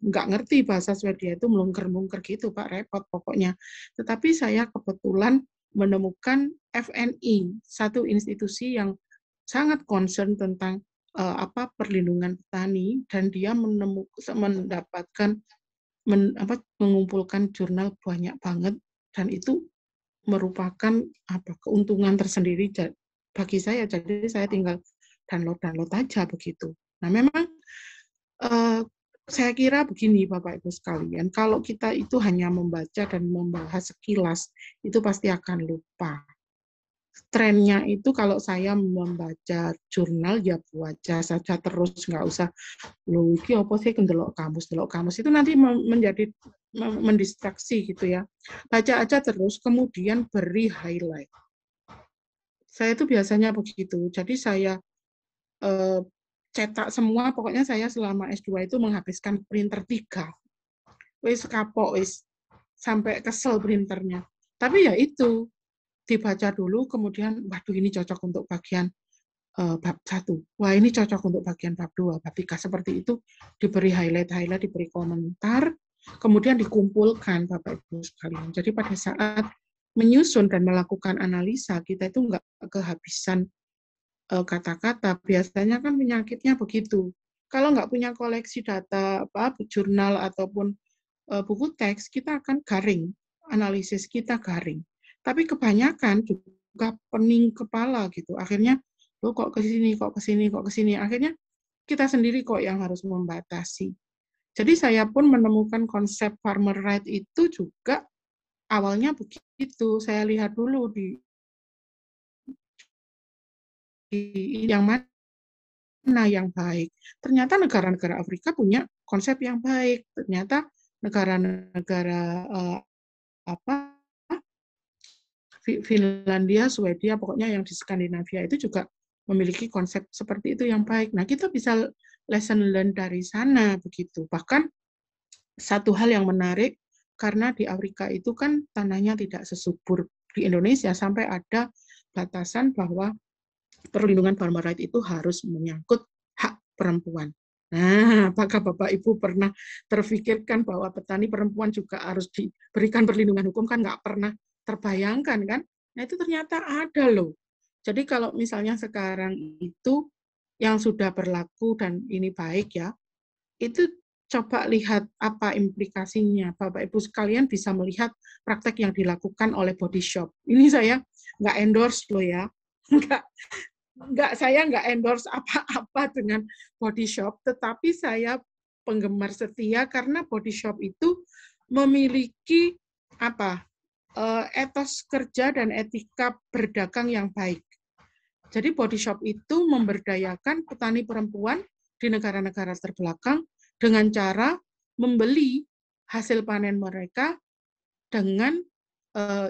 nggak ngerti bahasa Swedia itu melungker-lungker gitu Pak, repot pokoknya. Tetapi saya kebetulan menemukan FNI, satu institusi yang sangat concern tentang perlindungan petani, dan dia mendapatkan mengumpulkan jurnal banyak banget, dan itu merupakan keuntungan tersendiri bagi saya. Jadi saya tinggal download aja begitu. Nah, memang saya kira begini Bapak Ibu sekalian, kalau kita itu hanya membaca dan membahas sekilas, itu pasti akan lupa. Trennya itu kalau saya membaca jurnal ya baca saja terus, nggak usah loh iki apa sih delok kamus itu nanti menjadi mendistraksi gitu ya. Baca aja terus, kemudian beri highlight. Saya itu biasanya begitu. Jadi saya cetak semua, pokoknya saya selama S2 itu menghabiskan printer 3. Wis kapok wis sampai kesel printernya. Tapi ya itu dibaca dulu, kemudian waduh ini cocok untuk bagian bab 1. Wah ini cocok untuk bagian bab 2, bab 3. Seperti itu diberi highlight, diberi komentar, kemudian dikumpulkan Bapak Ibu sekalian. Jadi pada saat menyusun dan melakukan analisa, kita itu nggak kehabisan kata-kata. Biasanya kan penyakitnya begitu. Kalau nggak punya koleksi data, jurnal ataupun buku teks, kita akan garing. Analisis kita garing. Tapi kebanyakan juga pening kepala gitu. Akhirnya, loh kok ke sini, kok ke sini, kok ke sini. Akhirnya kita sendiri kok yang harus membatasi. Jadi saya pun menemukan konsep farmer right itu juga awalnya begitu. Saya lihat dulu di yang mana yang baik. Ternyata negara-negara Afrika punya konsep yang baik. Ternyata negara-negara Finlandia, Swedia, pokoknya yang di Skandinavia itu juga memiliki konsep seperti itu yang baik. Nah, kita bisa lesson learn dari sana begitu. Bahkan satu hal yang menarik, karena di Afrika itu kan tanahnya tidak sesubur di Indonesia, sampai ada batasan bahwa perlindungan farmer right itu harus menyangkut hak perempuan. Nah, apakah Bapak Ibu pernah terfikirkan bahwa petani perempuan juga harus diberikan perlindungan hukum? Kan nggak pernah terbayangkan kan? Nah itu ternyata ada loh. Jadi kalau misalnya sekarang itu yang sudah berlaku dan ini baik ya, itu coba lihat apa implikasinya. Bapak Ibu sekalian bisa melihat praktek yang dilakukan oleh body shop. Ini saya nggak endorse loh ya, saya nggak endorse apa-apa dengan body shop, tetapi saya penggemar setia karena body shop itu memiliki etos kerja dan etika berdagang yang baik. Jadi body shop itu memberdayakan petani perempuan di negara-negara terbelakang dengan cara membeli hasil panen mereka dengan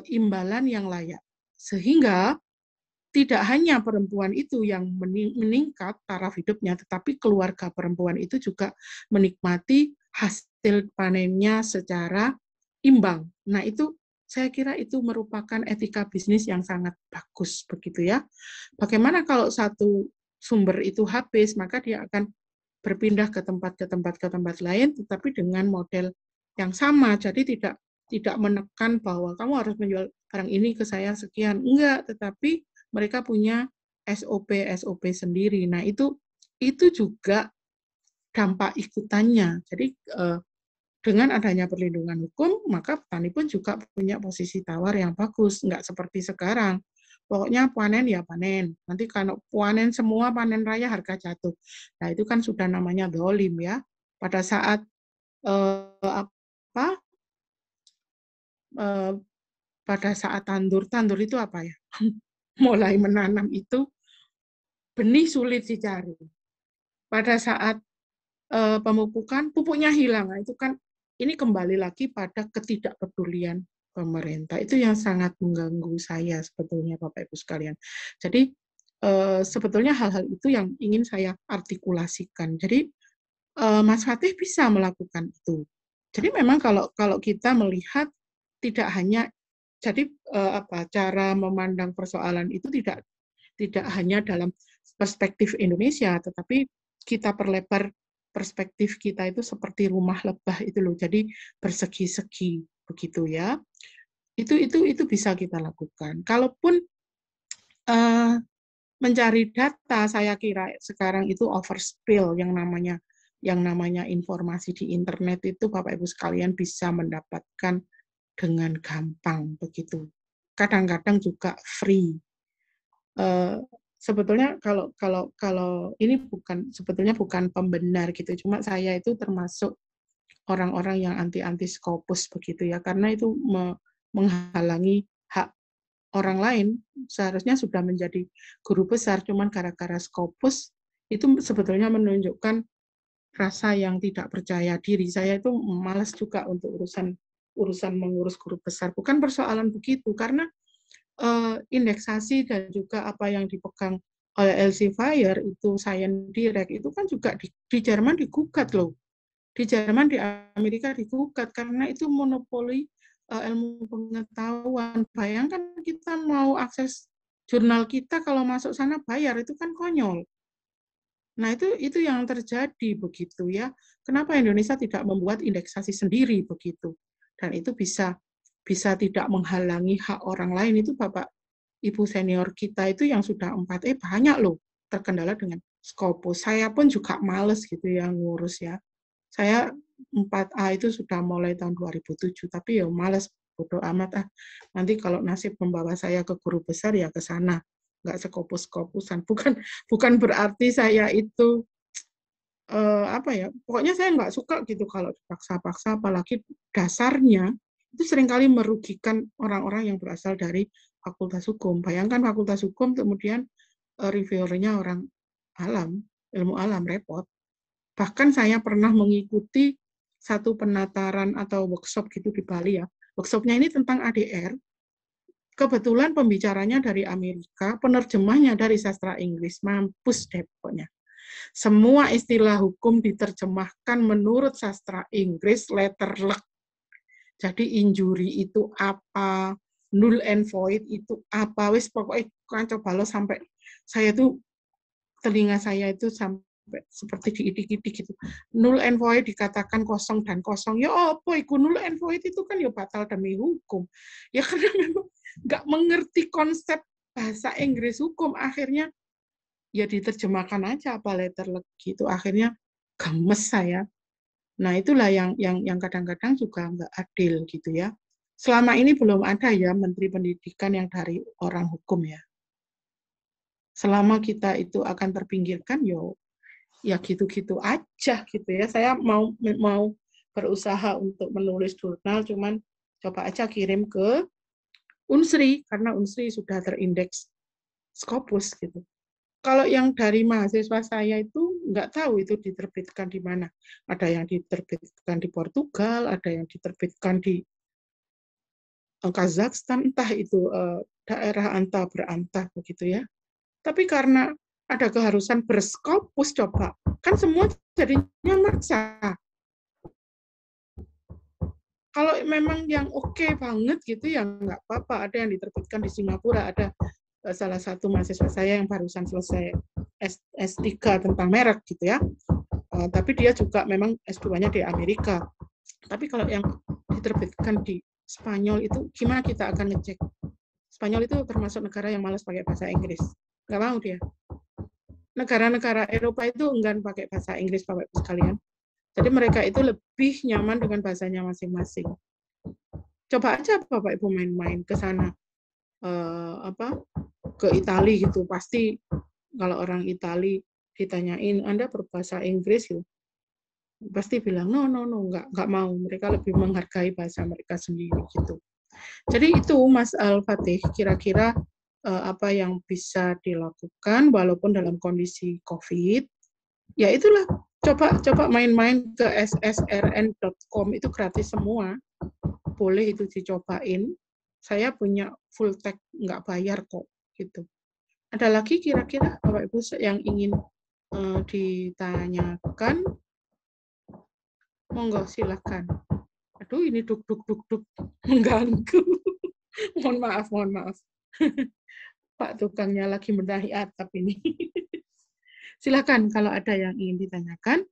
imbalan yang layak. Sehingga tidak hanya perempuan itu yang meningkat taraf hidupnya, tetapi keluarga perempuan itu juga menikmati hasil panennya secara imbang. Nah, itu saya kira itu merupakan etika bisnis yang sangat bagus begitu ya. Bagaimana kalau satu sumber itu habis, maka dia akan berpindah ke tempat lain, tetapi dengan model yang sama. Jadi tidak menekan bahwa kamu harus menjual barang ini ke saya sekian, enggak, tetapi mereka punya SOP sendiri. Nah, itu juga dampak ikutannya. Jadi dengan adanya perlindungan hukum, maka petani pun juga punya posisi tawar yang bagus, enggak seperti sekarang. Pokoknya panen ya panen. Nanti kalau panen semua, panen raya harga jatuh. Nah, itu kan sudah namanya dolim ya. Pada saat pada saat tandur itu apa ya? Mulai menanam itu benih sulit dicari. Pada saat pemupukan, pupuknya hilang. Nah, itu kan ini kembali lagi pada ketidakpedulian pemerintah. Itu yang sangat mengganggu saya sebetulnya Bapak Ibu sekalian. Jadi sebetulnya hal-hal itu yang ingin saya artikulasikan. Jadi Mas Fatih bisa melakukan itu. Jadi memang kalau kita melihat tidak hanya jadi cara memandang persoalan itu tidak hanya dalam perspektif Indonesia, tetapi kita perlebar perspektif kita itu seperti rumah lebah itu loh. Jadi bersegi-segi begitu ya. Itu bisa kita lakukan. Kalaupun mencari data, saya kira sekarang itu overspill yang namanya informasi di internet itu Bapak Ibu sekalian bisa mendapatkan dengan gampang begitu. Kadang-kadang juga free. sebetulnya kalau ini sebetulnya bukan pembenar gitu, cuma saya itu termasuk orang-orang yang anti Scopus begitu ya, karena itu menghalangi hak orang lain. Seharusnya sudah menjadi guru besar, cuman gara-gara Scopus itu sebetulnya menunjukkan rasa yang tidak percaya diri. Saya itu malas juga untuk urusan mengurus guru besar. Bukan persoalan begitu, karena indeksasi dan juga apa yang dipegang oleh Elsevier itu Science Direct itu kan juga di Jerman digugat loh. Di Jerman, di Amerika digugat karena itu monopoli ilmu pengetahuan. Bayangkan kita mau akses jurnal kita, kalau masuk sana bayar, itu kan konyol. Nah, itu yang terjadi begitu ya. Kenapa Indonesia tidak membuat indeksasi sendiri begitu? Dan itu bisa tidak menghalangi hak orang lain. Itu Bapak Ibu senior kita itu yang sudah 4E banyak loh terkendala dengan Scopus. Saya pun juga males gitu ya ngurus ya. Saya 4A itu sudah mulai tahun 2007, tapi ya males, bodo amat. Nanti kalau nasib membawa saya ke guru besar ya ke sana. Nggak Scopus-Scopusan. Bukan berarti saya itu apa ya, pokoknya saya nggak suka gitu kalau dipaksa-paksa, apalagi dasarnya itu seringkali merugikan orang-orang yang berasal dari Fakultas Hukum. Bayangkan Fakultas Hukum kemudian reviewernya orang alam, ilmu alam, repot. Bahkan saya pernah mengikuti satu penataran atau workshop gitu di Bali ya. Workshopnya ini tentang ADR. Kebetulan pembicaranya dari Amerika, penerjemahnya dari sastra Inggris. Mampus deh pokoknya. Semua istilah hukum diterjemahkan menurut sastra Inggris letterlek. Jadi injury itu apa, null and void itu apa, wis pokoknya coba lo sampai saya tuh telinga saya itu sampai seperti diidik-idik gitu. Null and void dikatakan kosong dan kosong. Ya apa itu null and void itu kan ya batal demi hukum. Ya karena memang nggak mengerti konsep bahasa Inggris hukum, akhirnya ya diterjemahkan aja apa letterlek gitu. Akhirnya gemes saya. Nah, itulah yang kadang-kadang juga nggak adil gitu ya. Selama ini belum ada ya Menteri Pendidikan yang dari orang hukum ya. Selama kita itu akan terpinggirkan, ya gitu-gitu aja gitu ya. Saya mau berusaha untuk menulis jurnal, cuman coba aja kirim ke Unsri, karena Unsri sudah terindeks Scopus gitu. Kalau yang dari mahasiswa saya itu nggak tahu itu diterbitkan di mana. Ada yang diterbitkan di Portugal, ada yang diterbitkan di Kazakhstan, entah itu daerah antah berantah begitu ya. Tapi karena ada keharusan berskopus coba, kan semua jadinya maksa. Kalau memang yang oke banget gitu ya nggak apa-apa. Ada yang diterbitkan di Singapura, ada salah satu mahasiswa saya yang barusan selesai S3 tentang merek gitu ya. Tapi dia juga memang S2-nya di Amerika. Tapi kalau yang diterbitkan di Spanyol itu gimana kita akan ngecek? Spanyol itu termasuk negara yang malas pakai bahasa Inggris. Nggak mau dia. Negara-negara Eropa itu enggan pakai bahasa Inggris, Bapak Ibu sekalian. Jadi mereka itu lebih nyaman dengan bahasanya masing-masing. Coba aja Bapak Ibu main-main ke sana. Ke Itali gitu, pasti kalau orang Itali ditanyain Anda berbahasa Inggris gitu, pasti bilang no nggak mau, mereka lebih menghargai bahasa mereka sendiri gitu. Jadi itu Mas Al-Fatih kira-kira apa yang bisa dilakukan walaupun dalam kondisi COVID. Ya itulah, coba main-main ke ssrn.com, itu gratis semua, boleh itu dicobain. Saya punya full text nggak bayar kok gitu. Ada lagi kira-kira Bapak Ibu yang ingin ditanyakan? Monggo silakan. Aduh ini duk mengganggu. mohon maaf. Pak tukangnya lagi benahi atap ini. Silakan kalau ada yang ingin ditanyakan.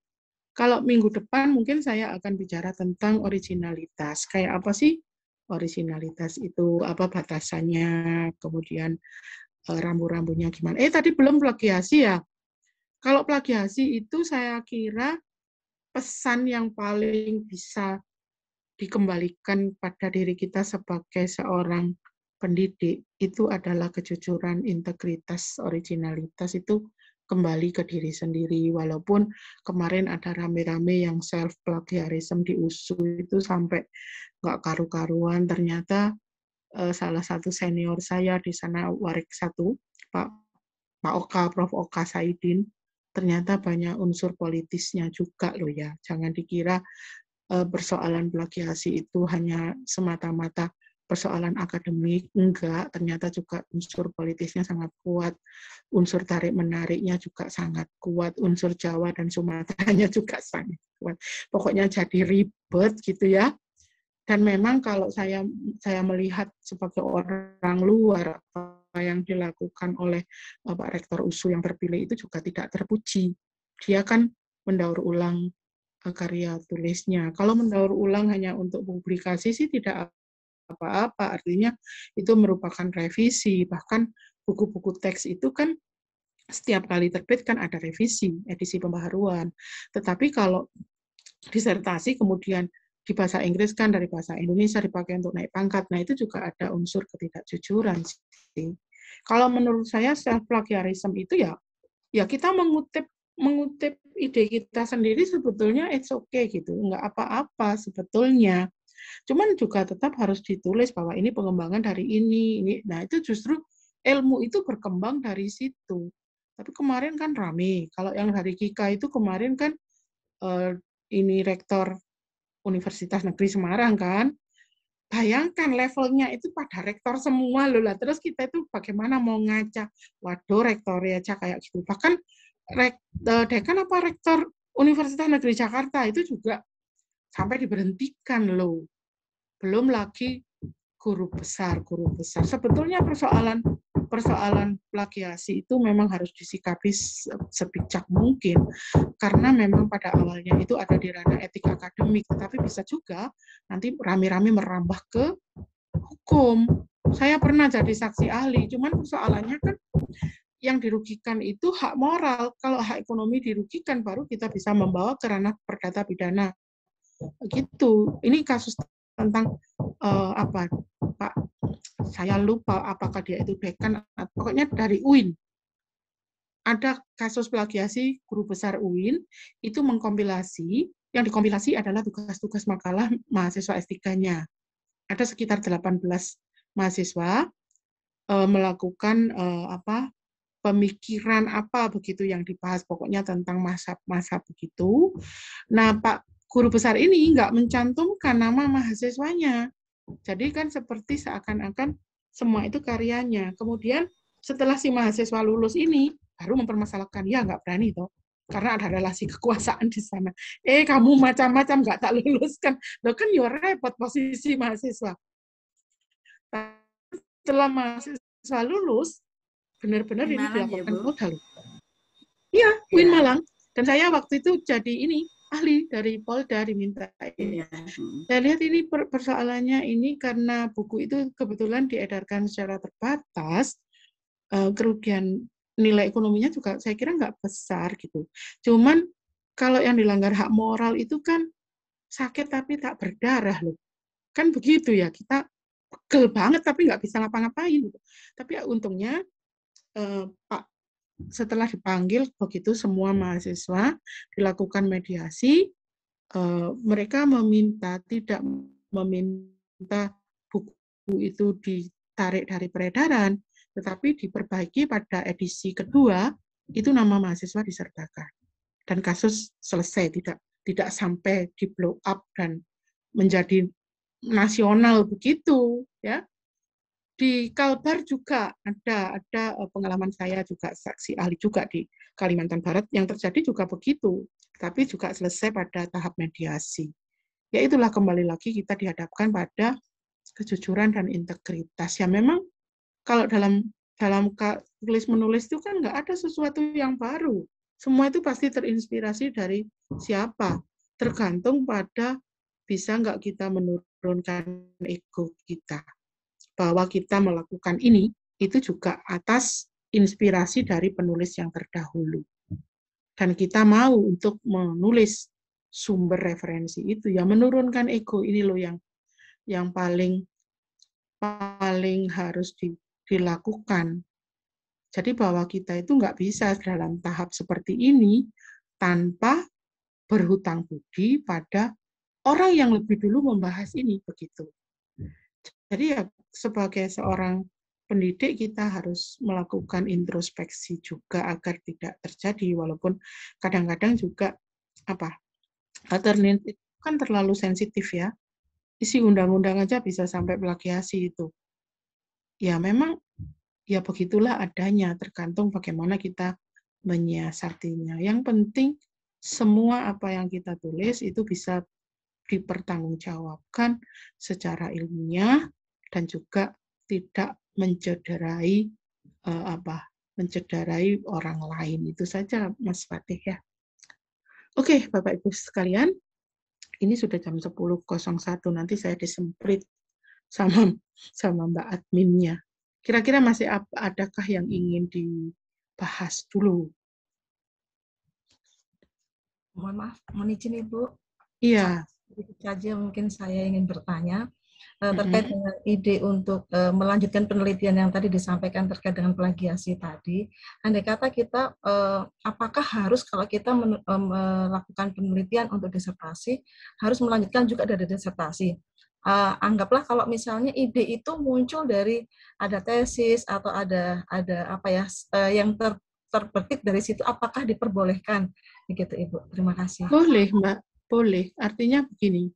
Kalau minggu depan mungkin saya akan bicara tentang originalitas. Kayak apa sih originalitas itu, apa batasannya, kemudian rambu-rambunya gimana. Tadi belum plagiasi ya. Kalau plagiasi itu saya kira pesan yang paling bisa dikembalikan pada diri kita sebagai seorang pendidik itu adalah kejujuran, integritas, originalitas itu kembali ke diri sendiri. Walaupun kemarin ada rame-rame yang self-plagiarism di USU itu sampai nggak karu-karuan, ternyata salah satu senior saya di sana Warik 1, Pak Oka, Prof. Oka Saidin, ternyata banyak unsur politisnya juga loh ya. Jangan dikira persoalan plagiasi itu hanya semata-mata persoalan akademik, enggak, ternyata juga unsur politisnya sangat kuat, unsur tarik-menariknya juga sangat kuat, unsur Jawa dan Sumateranya juga sangat kuat. Pokoknya jadi ribet gitu ya. Dan memang kalau saya melihat sebagai orang luar, apa yang dilakukan oleh Pak Rektor USU yang terpilih itu juga tidak terpuji. Dia kan mendaur ulang karya tulisnya. Kalau mendaur ulang hanya untuk publikasi sih tidak apa-apa, artinya itu merupakan revisi. Bahkan buku-buku teks itu kan setiap kali terbit kan ada revisi, edisi pembaharuan. Tetapi kalau disertasi kemudian di bahasa Inggris kan dari bahasa Indonesia dipakai untuk naik pangkat, nah itu juga ada unsur ketidakjujuran sih. Kalau menurut saya self plagiarism itu ya kita mengutip ide kita sendiri sebetulnya it's okay gitu, nggak apa-apa sebetulnya. Cuman juga tetap harus ditulis bahwa ini pengembangan dari ini. Nah, itu justru ilmu itu berkembang dari situ. Tapi kemarin kan rame. Kalau yang dari Kika itu kemarin kan ini rektor Universitas Negeri Semarang kan. Bayangkan levelnya itu pada rektor semua loh lah. Terus kita itu bagaimana mau ngaca? Waduh, rektor aja kayak gitu. Bahkan dekan apa rektor Universitas Negeri Jakarta itu juga sampai diberhentikan loh. Belum lagi guru besar. Sebetulnya persoalan plagiasi itu memang harus disikapi sebijak mungkin, karena memang pada awalnya itu ada di ranah etik akademik, tetapi bisa juga nanti rame-rame merambah ke hukum. Saya pernah jadi saksi ahli, cuman persoalannya kan yang dirugikan itu hak moral. Kalau hak ekonomi dirugikan, baru kita bisa membawa ke ranah perdata pidana. Gitu. Ini kasus tentang apa, Pak? Saya lupa apakah dia itu dekan, pokoknya dari UIN. Ada kasus plagiasi guru besar UIN itu mengkompilasi, yang dikompilasi adalah tugas-tugas makalah mahasiswa S3-nya. Ada sekitar 18 mahasiswa melakukan pemikiran apa begitu yang dibahas, pokoknya tentang mazhab begitu. Nah, Pak guru besar ini nggak mencantumkan nama mahasiswanya. Jadi kan seperti seakan-akan semua itu karyanya. Kemudian setelah si mahasiswa lulus ini, baru mempermasalahkan, ya nggak berani toh, karena ada relasi kekuasaan di sana. Kamu macam-macam nggak tak luluskan. Loh kan ya repot posisi mahasiswa. Setelah mahasiswa lulus, benar-benar ini dilakukan Polda. Iya, UIN Malang. Dan saya waktu itu jadi ahli dari Polda diminta. Saya lihat ini persoalannya ini karena buku itu kebetulan diedarkan secara terbatas, kerugian nilai ekonominya juga saya kira nggak besar gitu. Cuman kalau yang dilanggar hak moral itu kan sakit tapi tak berdarah loh. Kan begitu ya, kita pegel banget tapi nggak bisa ngapa-ngapain gitu. Tapi ya untungnya Pak setelah dipanggil begitu semua mahasiswa dilakukan mediasi, mereka tidak meminta buku itu ditarik dari peredaran, tetapi diperbaiki pada edisi kedua itu nama mahasiswa disertakan dan kasus selesai, tidak sampai di blow up dan menjadi nasional begitu ya. Di Kalbar juga ada pengalaman saya juga saksi ahli juga di Kalimantan Barat yang terjadi juga begitu, tapi juga selesai pada tahap mediasi. Ya itulah kembali lagi kita dihadapkan pada kejujuran dan integritas. Ya memang kalau dalam tulis menulis itu kan nggak ada sesuatu yang baru. Semua itu pasti terinspirasi dari siapa. Tergantung pada bisa nggak kita menurunkan ego kita. Bahwa kita melakukan ini, itu juga atas inspirasi dari penulis yang terdahulu. Dan kita mau untuk menulis sumber referensi itu, ya menurunkan ego ini loh yang paling paling harus dilakukan. Jadi bahwa kita itu nggak bisa dalam tahap seperti ini tanpa berhutang budi pada orang yang lebih dulu membahas ini, begitu. Jadi ya sebagai seorang pendidik kita harus melakukan introspeksi juga agar tidak terjadi, walaupun kadang-kadang juga alternatif kan terlalu sensitif ya. Isi undang-undang aja bisa sampai plagiasi itu. Ya memang ya begitulah adanya, tergantung bagaimana kita menyiasatinya. Yang penting semua apa yang kita tulis itu bisa dipertanggungjawabkan secara ilmiah dan juga tidak mencederai mencederai orang lain. Itu saja Mas Fatih ya. Oke, Bapak Ibu sekalian, ini sudah jam 10.01, nanti saya disemprit sama Mbak adminnya. Kira-kira masih adakah yang ingin dibahas dulu? Mohon maaf, mohon izin Ibu. Iya. Sedikit saja mungkin saya ingin bertanya terkait dengan ide untuk melanjutkan penelitian yang tadi disampaikan terkait dengan plagiasi tadi. Andai kata kita, apakah harus kalau kita melakukan penelitian untuk disertasi, harus melanjutkan juga dari disertasi? Anggaplah kalau misalnya ide itu muncul dari ada tesis atau ada yang terbetik dari situ, apakah diperbolehkan begitu Ibu? Terima kasih. Boleh Mbak, boleh. Artinya begini,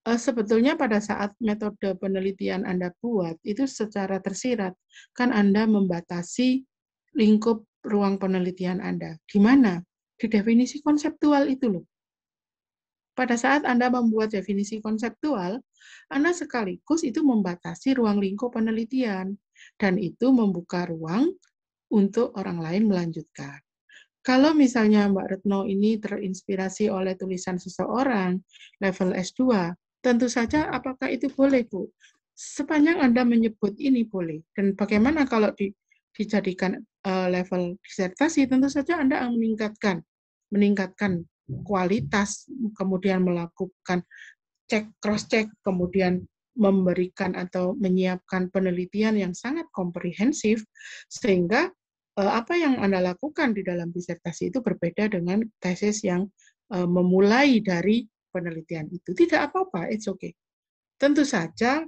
sebetulnya pada saat metode penelitian Anda buat itu secara tersirat kan Anda membatasi lingkup ruang penelitian Anda. Di mana? Di definisi konseptual itu loh. Pada saat Anda membuat definisi konseptual, Anda sekaligus itu membatasi ruang lingkup penelitian, dan itu membuka ruang untuk orang lain melanjutkan. Kalau misalnya Mbak Retno ini terinspirasi oleh tulisan seseorang, level S2, tentu saja apakah itu boleh, Bu? Sepanjang Anda menyebut ini boleh. Dan bagaimana kalau dijadikan level disertasi, tentu saja Anda meningkatkan kualitas, kemudian melakukan cross-check, kemudian memberikan atau menyiapkan penelitian yang sangat komprehensif, sehingga apa yang Anda lakukan di dalam disertasi itu berbeda dengan tesis yang memulai dari penelitian itu. Tidak apa-apa, it's okay. Tentu saja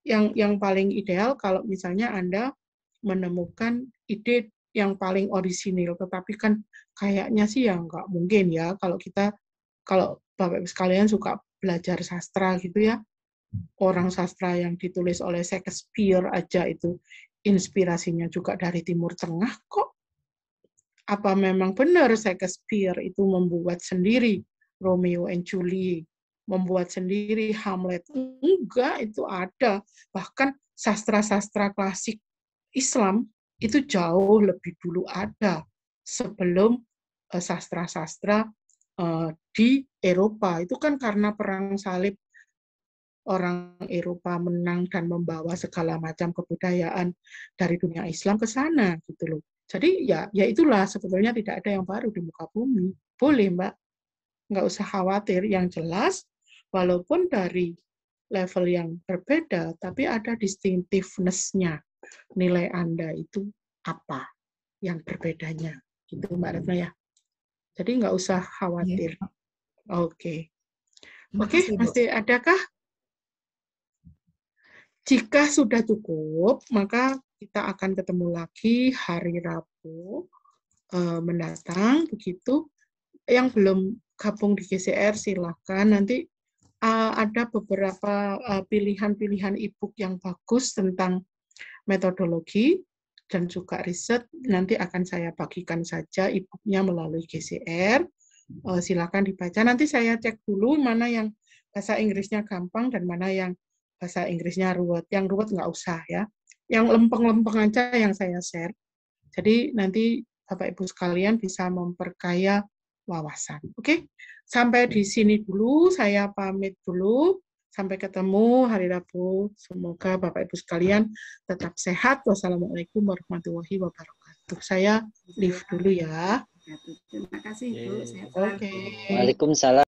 yang paling ideal kalau misalnya Anda menemukan ide yang paling orisinil, tetapi kan kayaknya sih ya nggak mungkin ya kalau Bapak Ibu sekalian suka belajar sastra gitu ya, orang sastra yang ditulis oleh Shakespeare aja itu inspirasinya juga dari Timur Tengah kok. Apa memang benar Shakespeare itu membuat sendiri Romeo and Juliet, membuat sendiri Hamlet? Enggak, itu ada. Bahkan sastra-sastra klasik Islam itu jauh lebih dulu ada sebelum sastra-sastra di Eropa. Itu kan karena perang salib orang Eropa menang dan membawa segala macam kebudayaan dari dunia Islam ke sana gitu loh. Jadi ya itulah sebetulnya tidak ada yang baru di muka bumi. Boleh Mbak, nggak usah khawatir. Yang jelas walaupun dari level yang berbeda, tapi ada distinctiveness-nya. Nilai Anda itu apa yang berbedanya, gitu Mbak Retno ya. Jadi nggak usah khawatir. Oke, masih adakah? Jika sudah cukup, maka kita akan ketemu lagi hari Rabu mendatang. Begitu. Yang belum gabung di GCR silakan. Nanti ada beberapa pilihan-pilihan e-book yang bagus tentang metodologi dan juga riset. Nanti akan saya bagikan saja e-booknya melalui GCR. Silakan dibaca. Nanti saya cek dulu mana yang bahasa Inggrisnya gampang dan mana yang bahasa Inggrisnya ruwet. Yang ruwet nggak usah ya. Yang lempeng-lempeng aja yang saya share. Jadi nanti Bapak Ibu sekalian bisa memperkaya wawasan. Oke? Sampai di sini dulu. Saya pamit dulu. Sampai ketemu hari Rabu. Semoga Bapak Ibu sekalian tetap sehat. Wassalamualaikum warahmatullahi wabarakatuh. Saya leave dulu ya. Terima kasih Ibu. Oke. Waalaikumsalam.